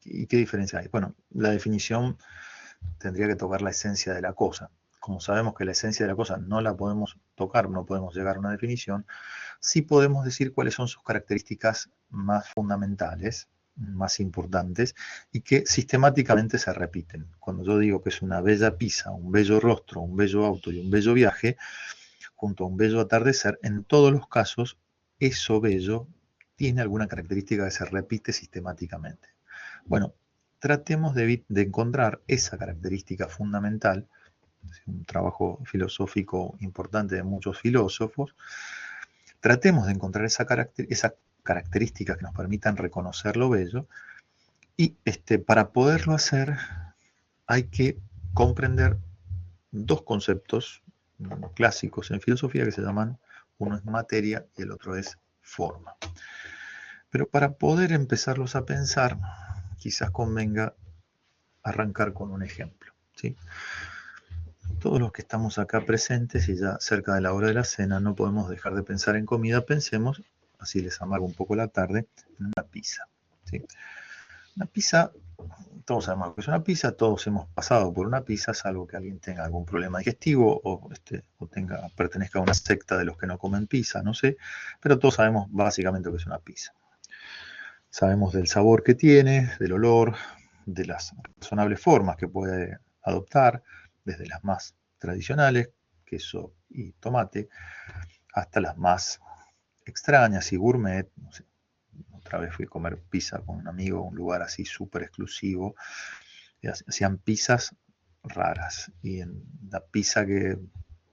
¿Y qué diferencia hay? Bueno, la definición tendría que tocar la esencia de la cosa. Como sabemos que la esencia de la cosa no la podemos tocar, no podemos llegar a una definición, sí podemos decir cuáles son sus características más fundamentales, más importantes y que sistemáticamente se repiten. Cuando yo digo que es una bella pizza, un bello rostro, un bello auto y un bello viaje, junto a un bello atardecer, en todos los casos, eso bello tiene alguna característica que se repite sistemáticamente. Bueno, tratemos de encontrar esa característica fundamental, es un trabajo filosófico importante de muchos filósofos. Tratemos de encontrar esas características que nos permitan reconocer lo bello, y para poderlo hacer hay que comprender dos conceptos clásicos en filosofía que se llaman, uno es materia y el otro es forma. Pero para poder empezarlos a pensar, quizás convenga arrancar con un ejemplo, ¿sí? Todos los que estamos acá presentes y ya cerca de la hora de la cena no podemos dejar de pensar en comida. Pensemos, así les amargo un poco la tarde, en una pizza, ¿sí? Una pizza, todos sabemos lo que es una pizza, todos hemos pasado por una pizza, salvo que alguien tenga algún problema digestivo o pertenezca a una secta de los que no comen pizza, no sé, pero todos sabemos básicamente lo que es una pizza. Sabemos del sabor que tiene, del olor, de las razonables formas que puede adoptar, desde las más tradicionales, queso y tomate, hasta las más extrañas y gourmet. No sé, otra vez fui a comer pizza con un amigo a un lugar así súper exclusivo, y hacían pizzas raras, y en la pizza que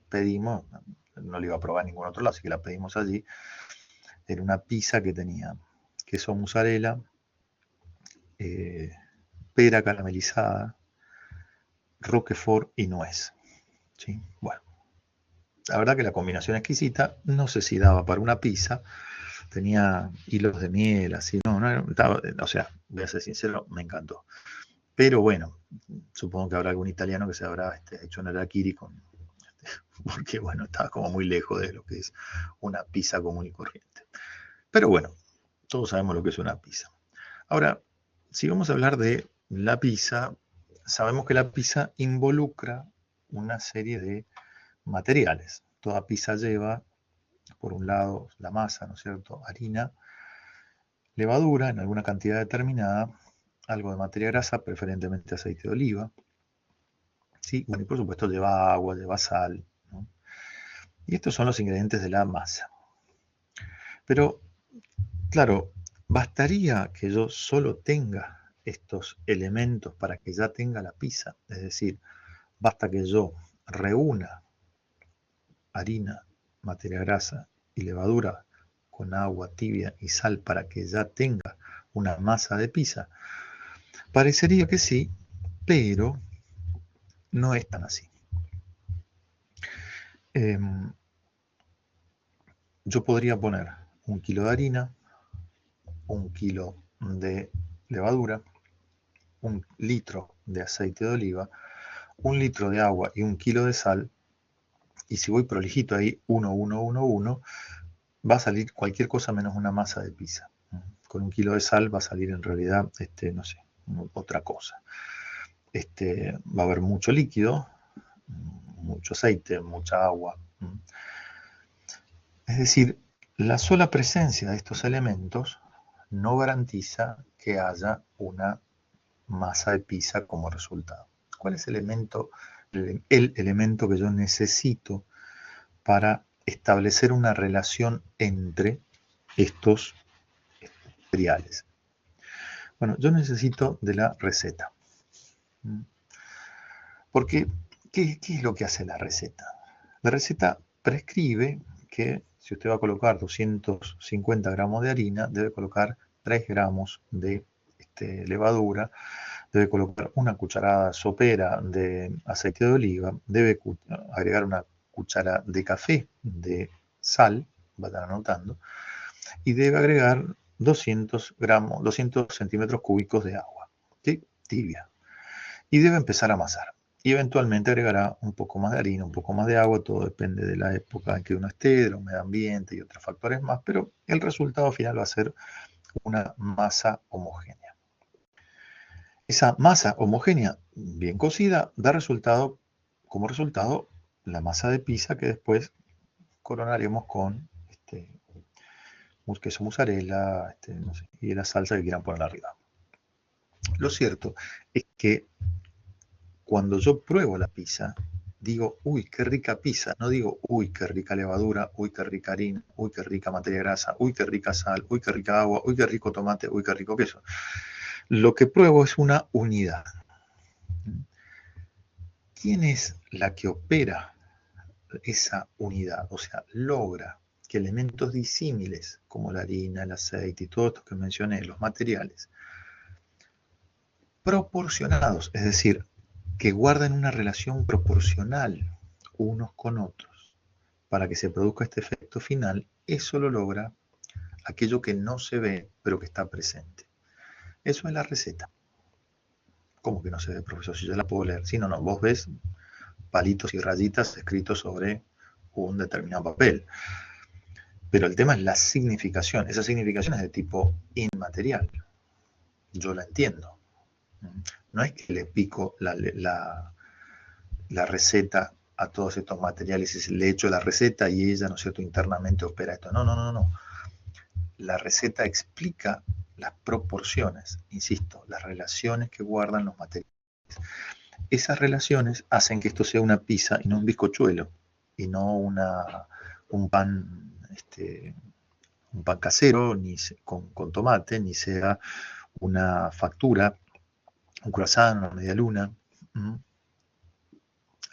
pedimos, no la iba a probar en ningún otro lado, así que la pedimos allí, era una pizza que tenía queso mozzarella, pera caramelizada, roquefort y nuez, ¿sí? Bueno, la verdad que la combinación exquisita, no sé si daba para una pizza, tenía hilos de miel, así, o sea, voy a ser sincero, me encantó. Pero bueno, supongo que habrá algún italiano que se habrá hecho un harakiri porque bueno, estaba como muy lejos de lo que es una pizza común y corriente. Pero bueno, todos sabemos lo que es una pizza. Ahora, si vamos a hablar de la pizza, sabemos que la pizza involucra una serie de materiales. Toda pizza lleva, por un lado, la masa, ¿no es cierto?, harina, levadura en alguna cantidad determinada, algo de materia grasa, preferentemente aceite de oliva, ¿sí? Bueno, y por supuesto lleva agua, lleva sal, ¿no? Y estos son los ingredientes de la masa. Pero, claro, ¿bastaría que yo solo tenga estos elementos para que ya tenga la pizza? Es decir, basta que yo reúna harina, materia grasa y levadura con agua tibia y sal para que ya tenga una masa de pizza. Parecería que sí, pero no es tan así. Yo podría poner 1 kilo de harina, 1 kilo de levadura, 1 litro de aceite de oliva, 1 litro de agua y 1 kilo de sal, y si voy prolijito ahí, 1, 1, 1, 1, va a salir cualquier cosa menos una masa de pizza. Con 1 kilo de sal va a salir en realidad, no sé, otra cosa. Va a haber mucho líquido, mucho aceite, mucha agua. Es decir, la sola presencia de estos elementos no garantiza que haya una masa de pizza como resultado. ¿Cuál es el elemento que yo necesito para establecer una relación entre estos materiales? Bueno, yo necesito de la receta. Porque, ¿qué es lo que hace la receta? La receta prescribe que si usted va a colocar 250 gramos de harina, debe colocar 3 gramos de levadura, debe colocar una cucharada sopera de aceite de oliva, debe agregar una cuchara de café de sal, vayan anotando, y debe agregar 200 centímetros cúbicos de agua, ¿sí?, tibia, y debe empezar a amasar. Y eventualmente agregará un poco más de harina, un poco más de agua, todo depende de la época en que uno esté, de la humedad ambiente y otros factores más, pero el resultado final va a ser una masa homogénea. Esa masa homogénea bien cocida da como resultado la masa de pizza que después coronaremos con queso mozzarella, no sé, y la salsa que quieran poner arriba. Lo cierto es que cuando yo pruebo la pizza, digo, uy, qué rica pizza. No digo, uy, qué rica levadura, uy, qué rica harina, uy, qué rica materia grasa, uy, qué rica sal, uy, qué rica agua, uy, qué rico tomate, uy, qué rico queso. Lo que pruebo es una unidad. ¿Quién es la que opera esa unidad? O sea, logra que elementos disímiles, como la harina, el aceite y todo esto que mencioné, los materiales, proporcionados, es decir, que guarden una relación proporcional unos con otros, para que se produzca este efecto final, eso lo logra aquello que no se ve, pero que está presente. Eso es la receta. ¿Cómo que no se ve, profesor? Si yo la puedo leer. Sí, no, vos ves palitos y rayitas escritos sobre un determinado papel. Pero el tema es la significación. Esa significación es de tipo inmaterial. Yo la entiendo. No es que le pico la receta a todos estos materiales y le echo la receta y ella, ¿no es cierto?, internamente opera esto. No. La receta explica las proporciones, insisto, las relaciones que guardan los materiales. Esas relaciones hacen que esto sea una pizza y no un bizcochuelo, y no un pan casero ni con tomate, ni sea una factura, un croissant, una media luna.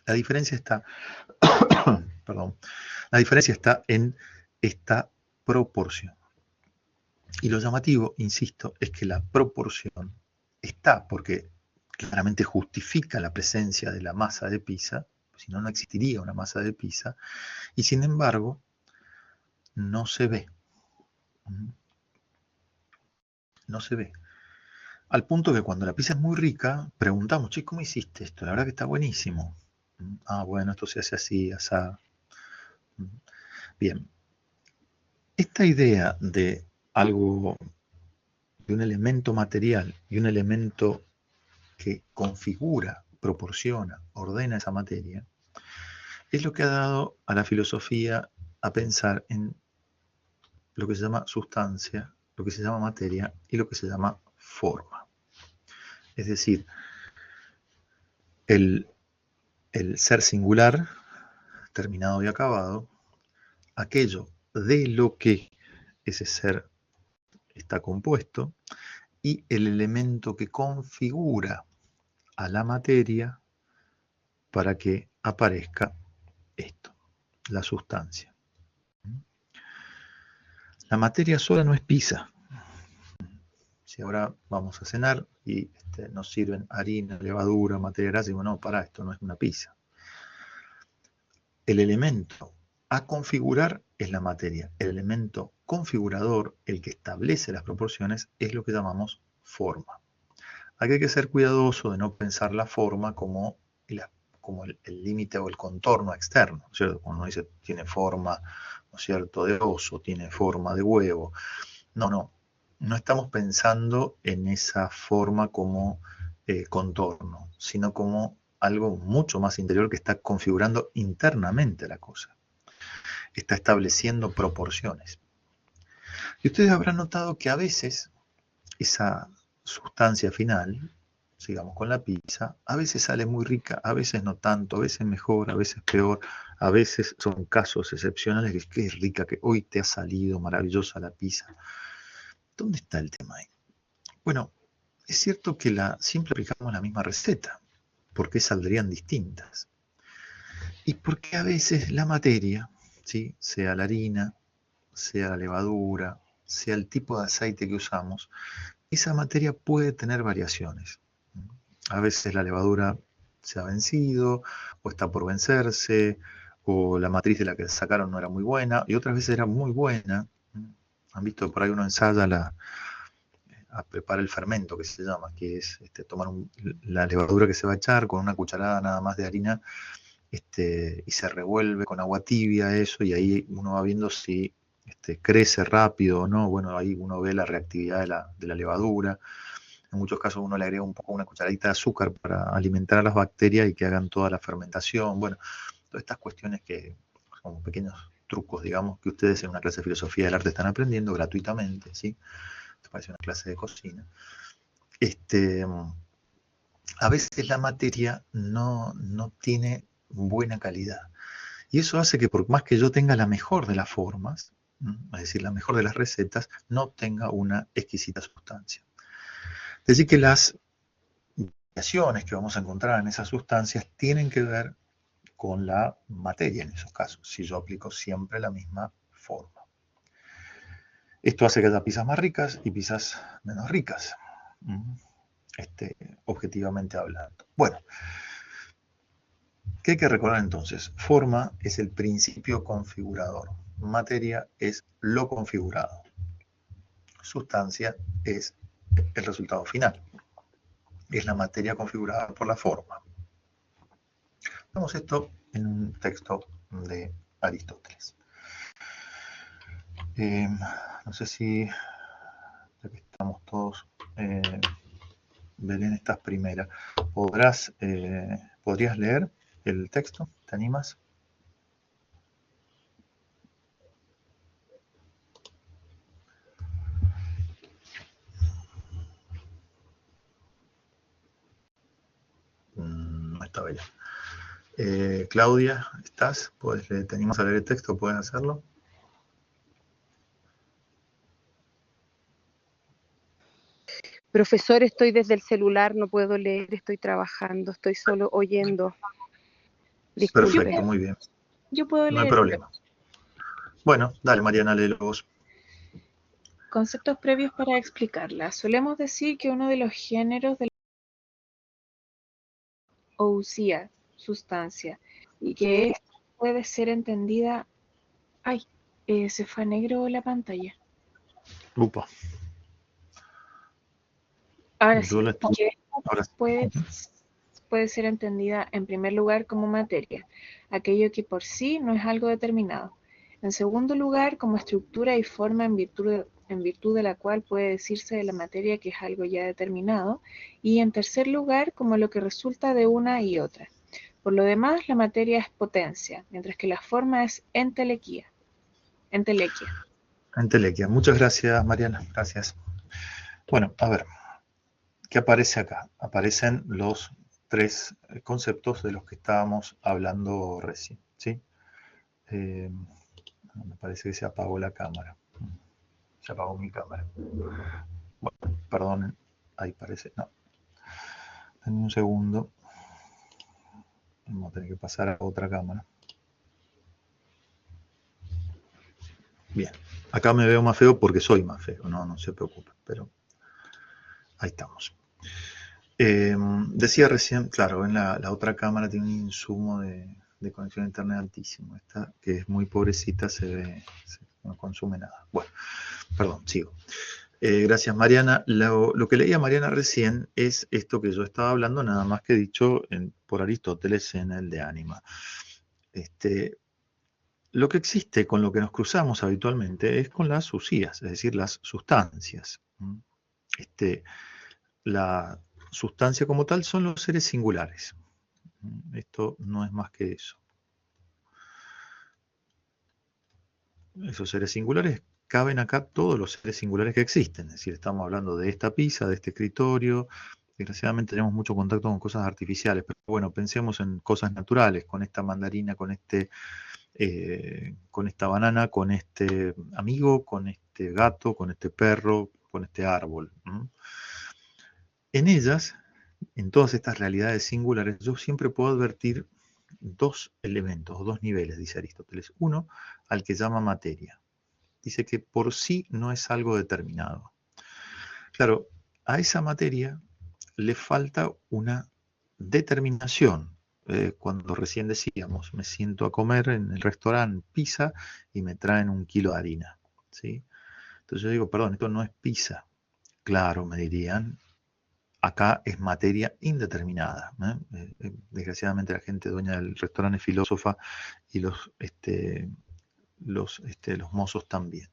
La diferencia está, perdón, la diferencia está en esta proporción. Y lo llamativo, insisto, es que la proporción está porque claramente justifica la presencia de la masa de pizza, si no, no existiría una masa de pizza, y sin embargo, no se ve. No se ve. Al punto que cuando la pizza es muy rica, preguntamos, che, ¿cómo hiciste esto? La verdad que está buenísimo. Ah, bueno, esto se hace así, asá. Bien. Esta idea de algo, de un elemento material y un elemento que configura, proporciona, ordena esa materia, es lo que ha dado a la filosofía a pensar en lo que se llama sustancia, lo que se llama materia y lo que se llama forma. Es decir, el ser singular, terminado y acabado, aquello de lo que ese ser está compuesto, y el elemento que configura a la materia para que aparezca esto, la sustancia. La materia sola no es pizza. Si ahora vamos a cenar y nos sirven harina, levadura, materia grasa, y digo, no, para, esto no es una pizza. El elemento a configurar es la materia. El elemento configurador, el que establece las proporciones, es lo que llamamos forma. Aquí hay que ser cuidadoso de no pensar la forma como el límite o el contorno externo, ¿no es cierto? Cuando uno dice tiene forma, ¿no es cierto?, de oso, tiene forma de huevo. No estamos pensando en esa forma como contorno, sino como algo mucho más interior que está configurando internamente la cosa. Está estableciendo proporciones. Y ustedes habrán notado que a veces esa sustancia final, sigamos con la pizza, a veces sale muy rica, a veces no tanto, a veces mejor, a veces peor, a veces son casos excepcionales que es rica, que hoy te ha salido maravillosa la pizza. ¿Dónde está el tema ahí? Bueno, es cierto que siempre aplicamos la misma receta. ¿Por qué saldrían distintas? Y porque a veces la materia, ¿sí?, sea la harina, sea la levadura, sea el tipo de aceite que usamos, esa materia puede tener variaciones. A veces la levadura se ha vencido, o está por vencerse, o la matriz de la que sacaron no era muy buena, y otras veces era muy buena. Han visto por ahí uno ensaya a preparar el fermento, que se llama, que es tomar la levadura que se va a echar con una cucharada nada más de harina, y se revuelve con agua tibia eso, y ahí uno va viendo si crece rápido o no. Bueno, ahí uno ve la reactividad de la levadura. En muchos casos uno le agrega una cucharadita de azúcar para alimentar a las bacterias y que hagan toda la fermentación. Bueno, todas estas cuestiones que son pequeños trucos, digamos, que ustedes en una clase de filosofía del arte están aprendiendo gratuitamente, ¿sí? Esto parece una clase de cocina. A veces la materia no tiene buena calidad. Y eso hace que por más que yo tenga la mejor de las formas, es decir, la mejor de las recetas, no tenga una exquisita sustancia. Es decir, que las variaciones que vamos a encontrar en esas sustancias tienen que ver con la materia en esos casos, si yo aplico siempre la misma forma. Esto hace que haya pizzas más ricas y pizzas menos ricas, objetivamente hablando. Bueno, ¿qué hay que recordar entonces? Forma es el principio configurador. Materia es lo configurado. Sustancia es el resultado final. Es la materia configurada por la forma. Vemos esto en un texto de Aristóteles. No sé si, ya que estamos todos, Belén, estás primera. ¿Podrías leer el texto? ¿Te animas? No está Belén. Claudia, ¿estás? ¿Te animas a leer el texto? ¿Puedes hacerlo?
Profesor, estoy desde el celular, no puedo leer, estoy trabajando, estoy solo oyendo. Disculpe.
Perfecto, muy bien.
Yo puedo
No hay
leer.
problema. Bueno, dale, Mariana, léelo vos.
Conceptos previos para explicarla. Solemos decir que uno de los géneros de la ousia, sustancia, y que esta puede ser entendida... ¡Ay! Se fue a negro la pantalla.
Upa.
Ahora sí,
Yo
que
ahora sí.
puede ser entendida en primer lugar como materia, aquello que por sí no es algo determinado. En segundo lugar, como estructura y forma en virtud de la cual puede decirse de la materia que es algo ya determinado. Y en tercer lugar, como lo que resulta de una y otra. Por lo demás, la materia es potencia, mientras que la forma es entelequia.
Entelequia. Muchas gracias, Mariana. Gracias. Bueno, a ver, ¿qué aparece acá? Aparecen los tres conceptos de los que estábamos hablando recién, ¿sí? Me parece que se apagó la cámara. Se apagó mi cámara. Bueno, perdonen. Ahí parece. No. Denme un segundo. Vamos a tener que pasar a otra cámara. Bien. Acá me veo más feo porque soy más feo. No se preocupen. Pero ahí estamos. Decía recién, claro, en la otra cámara tiene un insumo de conexión a internet altísimo. Esta, que es muy pobrecita, no consume nada. Bueno, perdón, sigo. Gracias, Mariana. Lo que leía Mariana recién es esto que yo estaba hablando, nada más que dicho por Aristóteles en el de Ánima. Lo que existe con lo que nos cruzamos habitualmente es con las usías, es decir, las sustancias. La sustancia como tal son los seres singulares. Esto no es más que eso. Esos seres singulares caben acá todos los seres singulares que existen. Es decir, estamos hablando de esta pizza, de este escritorio. Desgraciadamente tenemos mucho contacto con cosas artificiales, pero bueno, pensemos en cosas naturales, con esta mandarina, con esta banana, con este amigo, con este gato, con este perro, con este árbol. En ellas, en todas estas realidades singulares, yo siempre puedo advertir dos elementos, dos niveles, dice Aristóteles. Uno, al que llama materia. Dice que por sí no es algo determinado. Claro, a esa materia le falta una determinación. Cuando recién decíamos, me siento a comer en el restaurante pizza y me traen 1 kilo de harina, ¿sí? Entonces yo digo, perdón, esto no es pizza. Claro, me dirían, acá es materia indeterminada. Desgraciadamente la gente dueña del restaurante es filósofa y los mozos también.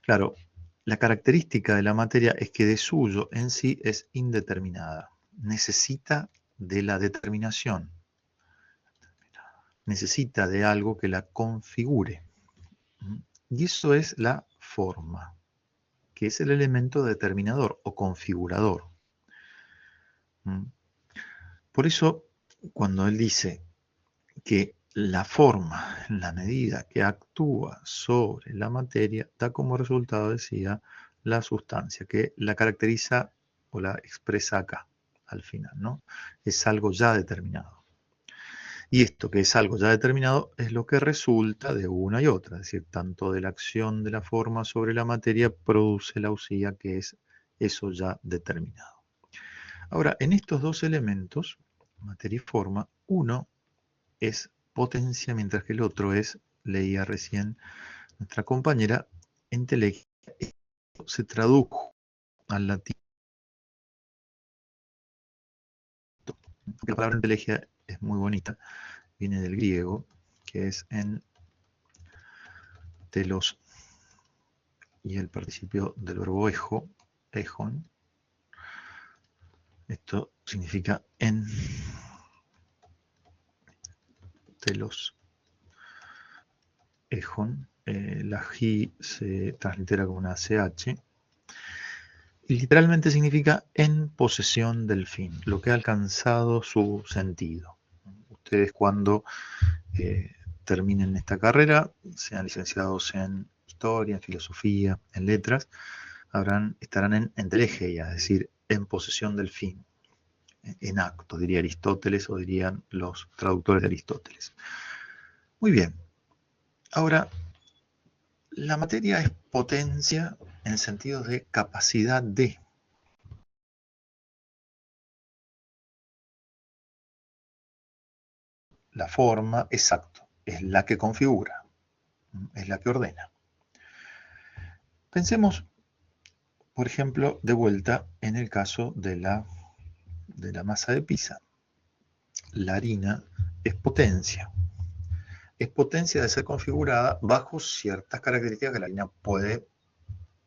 Claro, la característica de la materia es que de suyo en sí es indeterminada. Necesita de la determinación. Necesita de algo que la configure. Y eso es la forma, que es el elemento determinador o configurador. Por eso, cuando él dice que la forma, en la medida que actúa sobre la materia, da como resultado, decía, la sustancia, que la caracteriza o la expresa acá, al final, ¿no? Es algo ya determinado. Y esto que es algo ya determinado es lo que resulta de una y otra, es decir, tanto de la acción de la forma sobre la materia produce la usía, que es eso ya determinado. Ahora, en estos dos elementos, materia y forma, uno es potencia, mientras que el otro es, leía recién nuestra compañera, entelequia. Esto se tradujo al latín. La palabra entelequia es muy bonita, viene del griego, que es en telos y el participio del verbo ejon. Esto significa en telos, ejon. La J se translitera como una CH. Y literalmente significa en posesión del fin, lo que ha alcanzado su sentido. Ustedes cuando terminen esta carrera, sean licenciados en historia, en filosofía, en letras, estarán en entelegeia, es decir, en posesión del fin, en acto, diría Aristóteles o dirían los traductores de Aristóteles. Muy bien. Ahora, la materia es potencia en el sentido de capacidad de. La forma, exacto, es la que configura, es la que ordena. Pensemos, por ejemplo, de vuelta en el caso de la masa de pizza. La harina es potencia. Es potencia de ser configurada bajo ciertas características que la harina puede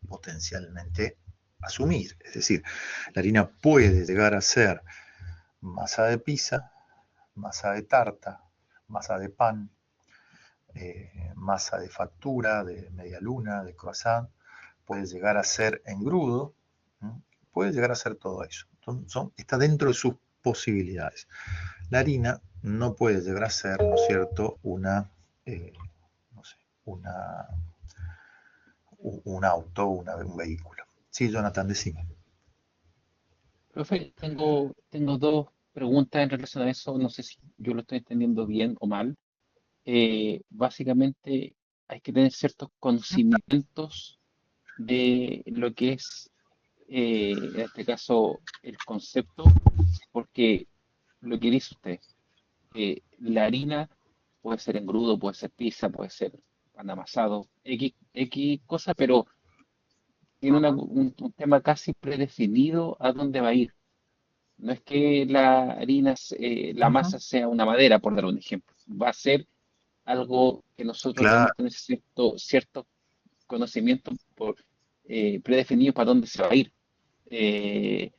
potencialmente asumir. Es decir, la harina puede llegar a ser masa de pizza, masa de tarta, masa de pan, masa de factura, de media luna, de croissant, puede llegar a ser engrudo, puede llegar a ser todo eso. Entonces, está dentro de sus posibilidades. La harina no puede llegar a ser, ¿no es cierto?, un auto, un vehículo. Sí, Jonathan, decime.
Profe, tengo dos preguntas en relación a eso. No sé si yo lo estoy entendiendo bien o mal. Básicamente hay que tener ciertos conocimientos de lo que es, en este caso, el concepto, porque lo que dice usted, la harina puede ser engrudo, puede ser pizza, puede ser pan amasado, X cosa, pero tiene un tema casi predefinido a dónde va a ir. No es que la harina, la masa sea una madera, por dar un ejemplo. Va a ser algo que nosotros
Claro,
debemos tener cierto conocimiento predefinido para dónde se va a ir. Eh,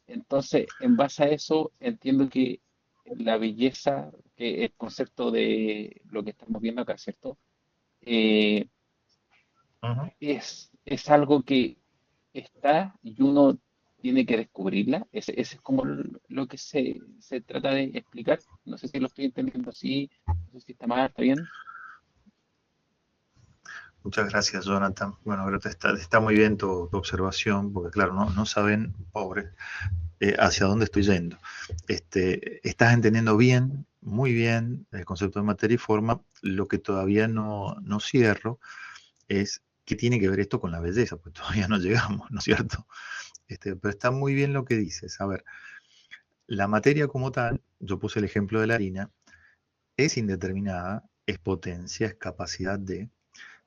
entonces, en base a eso, entiendo que la belleza, que el concepto de lo que estamos viendo acá, ¿cierto? Eh, es algo que está y uno tiene que descubrirla. Ese es como lo que se trata de explicar. No sé si lo estoy entendiendo así, no sé si está mal, está bien.
muchas gracias, Jonathan. Bueno, creo que está muy bien tu observación, porque claro, no saben, pobres, hacia dónde estoy yendo. Estás entendiendo bien, muy bien, el concepto de materia y forma. Lo que todavía no cierro es qué tiene que ver esto con la belleza, pues todavía no llegamos, ¿no es cierto? Pero está muy bien lo que dices. A ver, la materia como tal, yo puse el ejemplo de la harina, es indeterminada, es potencia, es capacidad de,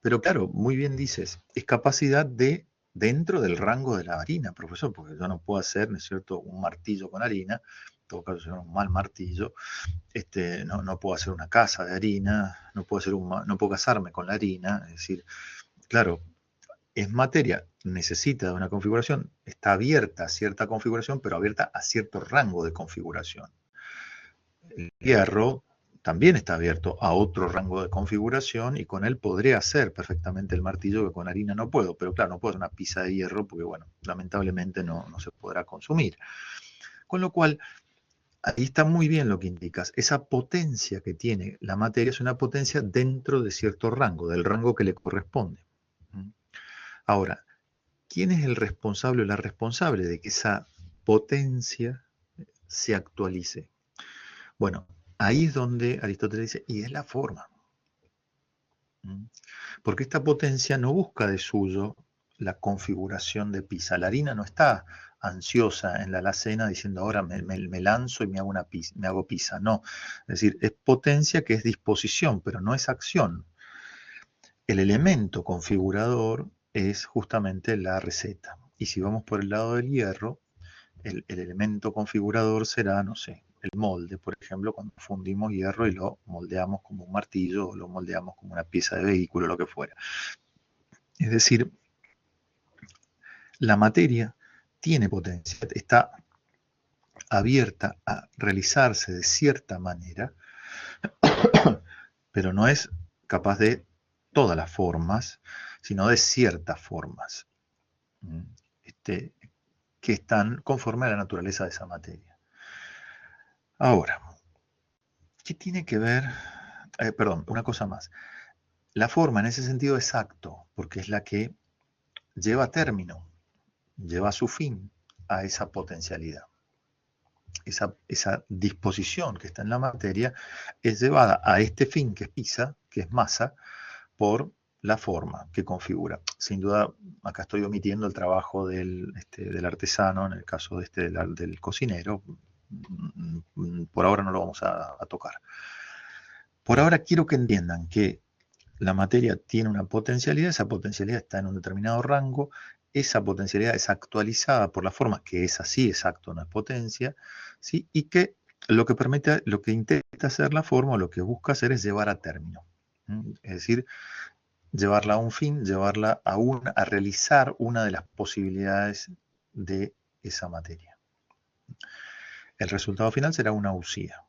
pero claro, muy bien dices, es capacidad de dentro del rango de la harina, profesor, porque yo no puedo hacer, ¿no es cierto?, un martillo con harina, en todo caso será un mal martillo, no puedo hacer una casa de harina, no puedo casarme con la harina, es decir, claro, es materia, necesita de una configuración, está abierta a cierta configuración, pero abierta a cierto rango de configuración. El hierro también está abierto a otro rango de configuración y con él podría hacer perfectamente el martillo que con harina no puedo. Pero claro, no puedo hacer una pizza de hierro porque, bueno, lamentablemente no se podrá consumir. Con lo cual, ahí está muy bien lo que indicas. Esa potencia que tiene la materia es una potencia dentro de cierto rango, del rango que le corresponde. Ahora, ¿quién es el responsable o la responsable de que esa potencia se actualice? Bueno, ahí es donde Aristóteles dice, y es la forma. Porque esta potencia no busca de suyo la configuración de Pisa. La harina no está ansiosa en la alacena diciendo ahora me lanzo y me hago pizza. No, es decir, es potencia que es disposición, pero no es acción. El elemento configurador es justamente la receta. Y si vamos por el lado del hierro, el elemento configurador será, no sé, el molde, por ejemplo, cuando fundimos hierro y lo moldeamos como un martillo o lo moldeamos como una pieza de vehículo, lo que fuera. Es decir, la materia tiene potencia, está abierta a realizarse de cierta manera, pero no es capaz de todas las formas, sino de ciertas formas que están conforme a la naturaleza de esa materia. Ahora, ¿qué tiene que ver? Perdón, una cosa más. La forma en ese sentido es acto, porque es la que lleva a término, lleva a su fin a esa potencialidad. Esa disposición que está en la materia es llevada a este fin que es Pisa, que es masa, por la forma que configura. Sin duda, acá estoy omitiendo el trabajo del artesano, en el caso del cocinero. Por ahora no lo vamos a tocar. Por ahora quiero que entiendan que la materia tiene una potencialidad, esa potencialidad está en un determinado rango, esa potencialidad es actualizada por la forma, que es así, exacto, no es potencia, ¿sí? Y que lo que intenta hacer la forma, o lo que busca hacer es llevar a término. Es decir, llevarla a un fin, llevarla a realizar una de las posibilidades de esa materia. El resultado final será una usía.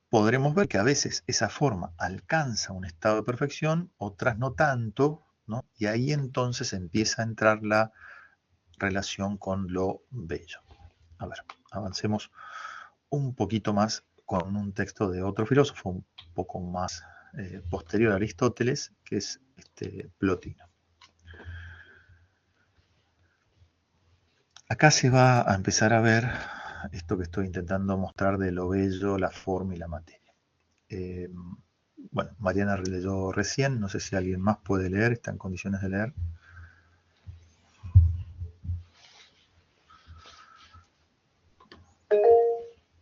Podremos ver que a veces esa forma alcanza un estado de perfección, otras no tanto, ¿no? Y ahí entonces empieza a entrar la relación con lo bello. A ver, avancemos un poquito más con un texto de otro filósofo, un poco más posterior a Aristóteles, que es Plotino. Acá se va a empezar a ver esto que estoy intentando mostrar de lo bello, la forma y la materia. Bueno, Mariana leyó recién, no sé si alguien más puede leer, está en condiciones de leer.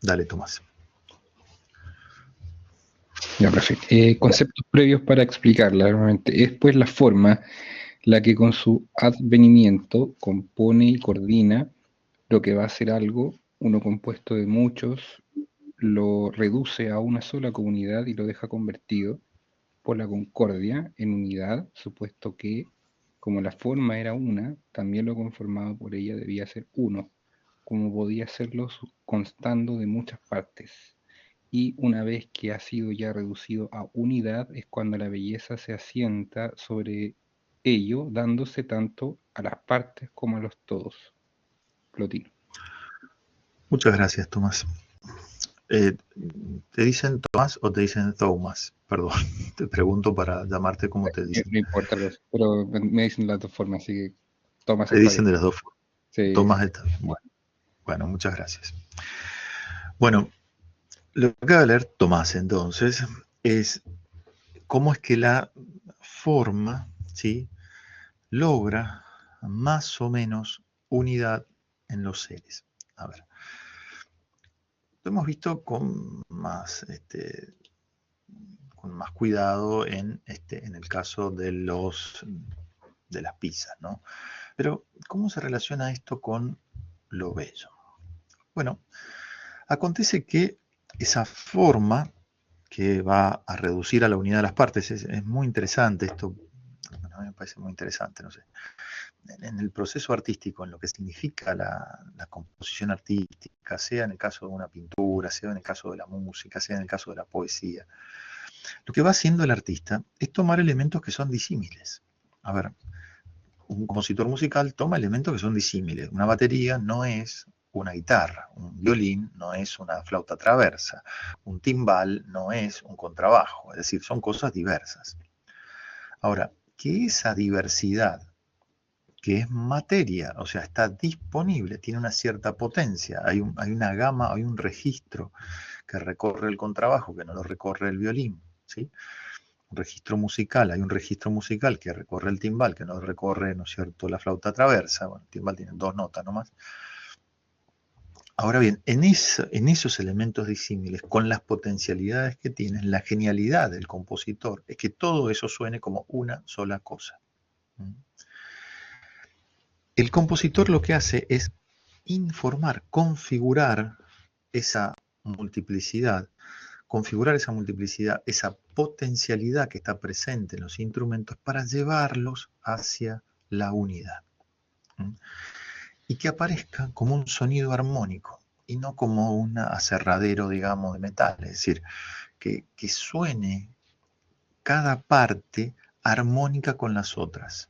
Dale, Tomás.
Ya, perfecto. Conceptos previos para explicarla nuevamente. Es pues la forma la que con su advenimiento compone y coordina lo que va a ser algo, uno compuesto de muchos, lo reduce a una sola comunidad y lo deja convertido por la concordia en unidad, supuesto que, como la forma era una, también lo conformado por ella debía ser uno, como podía serlo constando de muchas partes. Y una vez que ha sido ya reducido a unidad, es cuando la belleza se asienta sobre ello, dándose tanto a las partes como a los todos. Plotino.
Muchas gracias, Tomás. ¿Te dicen Tomás o te dicen Thomas? Perdón, te pregunto para llamarte como te dicen.
No importa, pero me dicen las dos formas, así que Tomás.
Te dicen de las dos formas.
Sí,
Tomás
sí.
está bien. Bueno, muchas gracias. Bueno, lo que acaba de leer Tomás entonces es cómo es que la forma, ¿sí?, logra más o menos unidad en los seres. A ver, lo hemos visto con más cuidado en el caso de las pizzas, ¿no? Pero, ¿cómo se relaciona esto con lo bello? Bueno, acontece que esa forma que va a reducir a la unidad de las partes, es muy interesante esto, bueno, a mí me parece muy interesante, no sé. en el proceso artístico, en lo que significa la composición artística, sea en el caso de una pintura, sea en el caso de la música, sea en el caso de la poesía, lo que va haciendo el artista es tomar elementos que son disímiles. A ver, un compositor musical toma elementos que son disímiles. Una batería no es una guitarra, un violín no es una flauta traversa, un timbal no es un contrabajo, es decir, son cosas diversas. Ahora, que esa diversidad, que es materia, o sea, está disponible, tiene una cierta potencia, hay una gama, hay un registro que recorre el contrabajo, que no lo recorre el violín, ¿sí? Un registro musical, hay un registro musical que recorre el timbal, que no recorre, ¿no es cierto?, la flauta traversa. Bueno, el timbal tiene 2 notas nomás. Ahora bien, en esos elementos disímiles, con las potencialidades que tienen, la genialidad del compositor es que todo eso suene como una sola cosa. El compositor lo que hace es informar, configurar esa multiplicidad, esa potencialidad que está presente en los instrumentos para llevarlos hacia la unidad. Y que aparezca como un sonido armónico y no como un aserradero, digamos, de metal. Es decir, que suene cada parte armónica con las otras.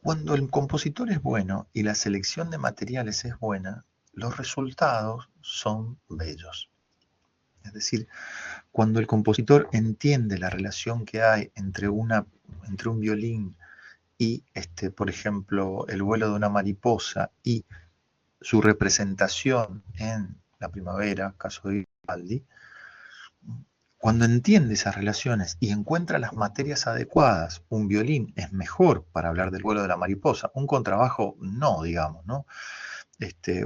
Cuando el compositor es bueno y la selección de materiales es buena, los resultados son bellos. Es decir, cuando el compositor entiende la relación que hay entre un violín y, por ejemplo, el vuelo de una mariposa y su representación en la primavera, caso de Vivaldi, cuando entiende esas relaciones y encuentra las materias adecuadas, un violín es mejor para hablar del vuelo de la mariposa, un contrabajo no, digamos, ¿no?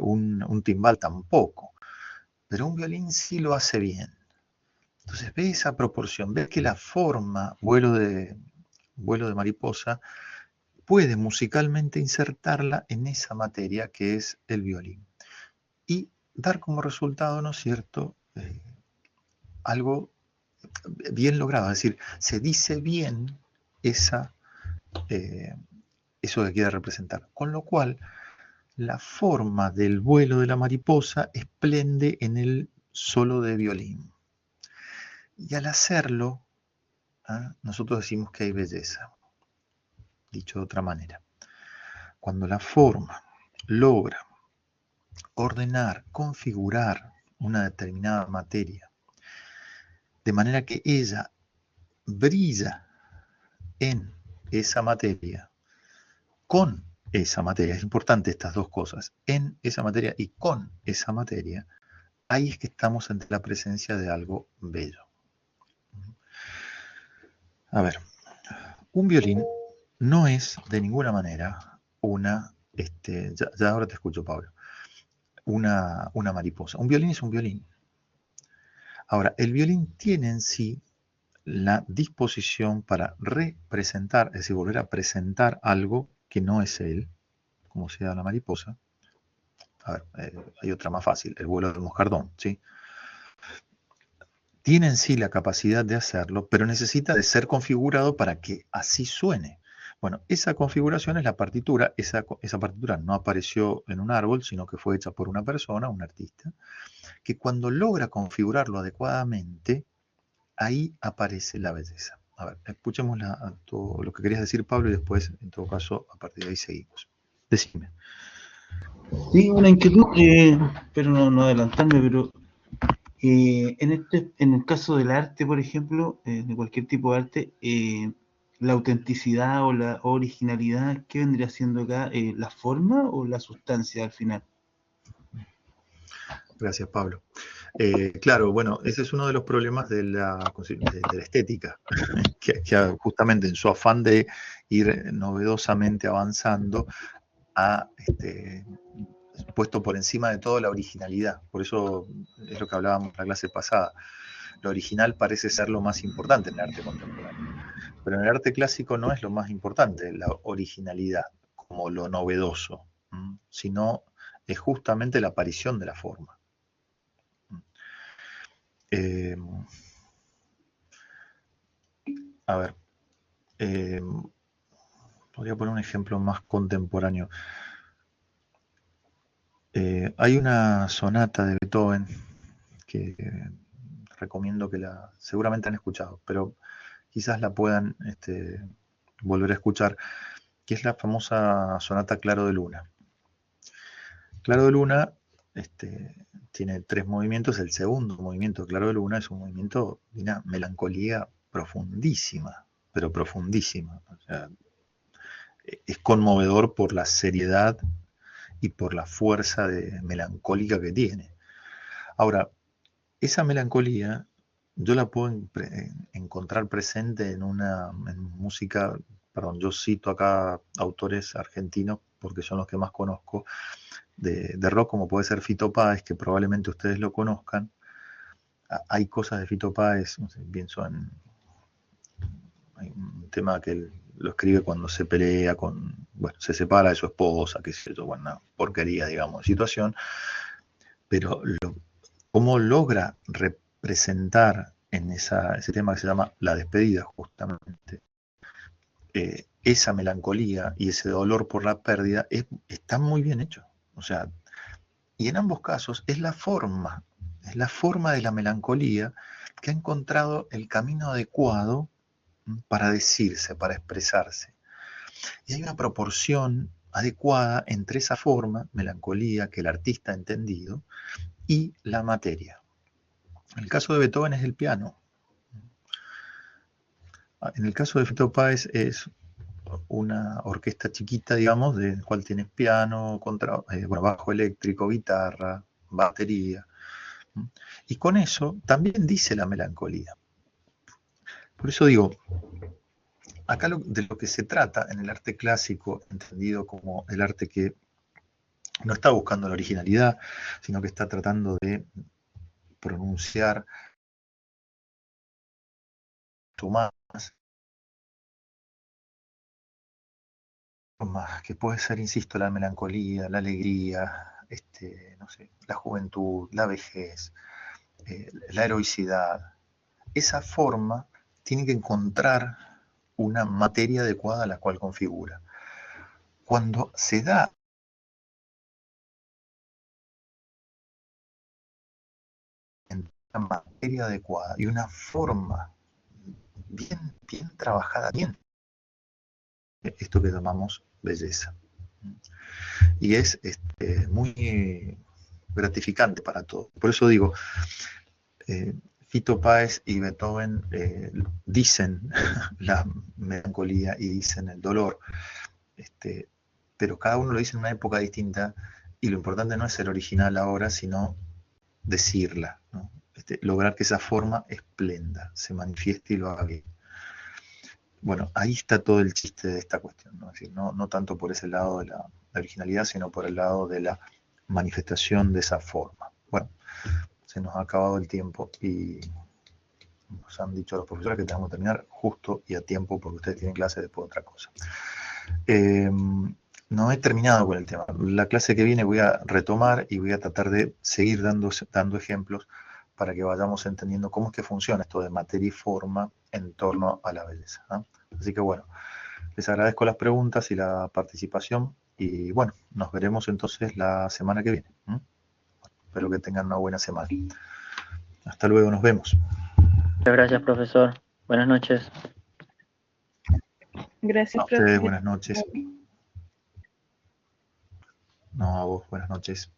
Un timbal tampoco, pero un violín sí lo hace bien. Entonces ve esa proporción, ve que la forma vuelo de mariposa puede musicalmente insertarla en esa materia que es el violín y dar como resultado, ¿no es cierto?, algo bien logrado, es decir, se dice bien eso que quiere representar, con lo cual la forma del vuelo de la mariposa esplende en el solo de violín. Y al hacerlo, nosotros decimos que hay belleza. Dicho de otra manera, cuando la forma logra ordenar, configurar una determinada materia, de manera que ella brilla en esa materia, con esa materia, es importante estas dos cosas, en esa materia y con esa materia, ahí es que estamos ante la presencia de algo bello. A ver, un violín no es de ninguna manera una, ya ahora te escucho, Pablo, una mariposa. Un violín es un violín. Ahora, el violín tiene en sí la disposición para representar, es decir, volver a presentar algo que no es él, como sea la mariposa. A ver, hay otra más fácil, el vuelo del moscardón, ¿sí? Tiene en sí la capacidad de hacerlo, pero necesita de ser configurado para que así suene. Bueno, esa configuración es la partitura. Esa partitura no apareció en un árbol, sino que fue hecha por una persona, un artista, que cuando logra configurarlo adecuadamente, ahí aparece la belleza. A ver, escuchemos todo lo que querías decir, Pablo, y después, en todo caso, a partir de ahí seguimos. Decime.
Sí, una inquietud, pero no adelantarme, pero en el caso del arte, por ejemplo, de cualquier tipo de arte, la autenticidad o la originalidad, ¿qué vendría siendo acá? ¿La forma o la sustancia al final?
Gracias, Pablo. Claro, bueno, ese es uno de los problemas de la estética, que justamente en su afán de ir novedosamente avanzando, ha puesto por encima de todo la originalidad. Por eso es lo que hablábamos en la clase pasada. Lo original parece ser lo más importante en el arte contemporáneo. Pero en el arte clásico no es lo más importante la originalidad, como lo novedoso, sino es justamente la aparición de la forma. A ver, podría poner un ejemplo más contemporáneo. Hay una sonata de Beethoven que recomiendo que seguramente han escuchado, pero quizás la puedan volver a escuchar, que es la famosa sonata Claro de Luna. Claro de Luna tiene 3 movimientos. El segundo movimiento, Claro de Luna, es un movimiento de una melancolía profundísima, pero profundísima. O sea, es conmovedor por la seriedad y por la fuerza melancólica que tiene. Ahora, esa melancolía yo la puedo encontrar presente en música, perdón, yo cito acá autores argentinos porque son los que más conozco, de rock, como puede ser Fito Páez, que probablemente ustedes lo conozcan. Hay cosas de Fito Páez, no sé, pienso hay un tema que él lo escribe cuando se pelea se separa de su esposa, que es una porquería, digamos, de situación, pero cómo logra representar en ese tema que se llama La Despedida, justamente, esa melancolía y ese dolor por la pérdida, está muy bien hecho. O sea, y en ambos casos es la forma de la melancolía que ha encontrado el camino adecuado para decirse, para expresarse. Y hay una proporción adecuada entre esa forma, melancolía, que el artista ha entendido, y la materia. En el caso de Beethoven es el piano. En el caso de Fito Páez es una orquesta chiquita, digamos, del cual tiene piano, bajo eléctrico, guitarra, batería. Y con eso también dice la melancolía. Por eso digo, acá de lo que se trata en el arte clásico, entendido como el arte que no está buscando la originalidad, sino que está tratando de pronunciar más, que puede ser, insisto, la melancolía, la alegría, no sé, la juventud, la vejez, la heroicidad. Esa forma tiene que encontrar una materia adecuada a la cual configura. Cuando se da una materia adecuada y una forma bien trabajada, bien, esto que llamamos belleza. Y es muy gratificante para todos. Por eso digo, Fito Páez y Beethoven dicen la melancolía y dicen el dolor, pero cada uno lo dice en una época distinta, y lo importante no es ser original ahora, sino decirla, ¿no? Lograr que esa forma esplenda, se manifieste y lo haga bien. Bueno, ahí está todo el chiste de esta cuestión, ¿no? Es decir, no tanto por ese lado de la originalidad, sino por el lado de la manifestación de esa forma. Bueno, se nos ha acabado el tiempo y nos han dicho los profesores que tenemos que terminar justo y a tiempo porque ustedes tienen clase después de otra cosa. No he terminado con el tema. La clase que viene voy a retomar y voy a tratar de seguir dando ejemplos para que vayamos entendiendo cómo es que funciona esto de materia y forma en torno a la belleza, ¿no? Así que bueno, les agradezco las preguntas y la participación y bueno, nos veremos entonces la semana que viene. Espero que tengan una buena semana. Hasta luego, nos vemos.
Muchas gracias, profesor. Buenas noches.
Gracias,
A ustedes,
profe.
buenas noches. No, a vos, buenas noches.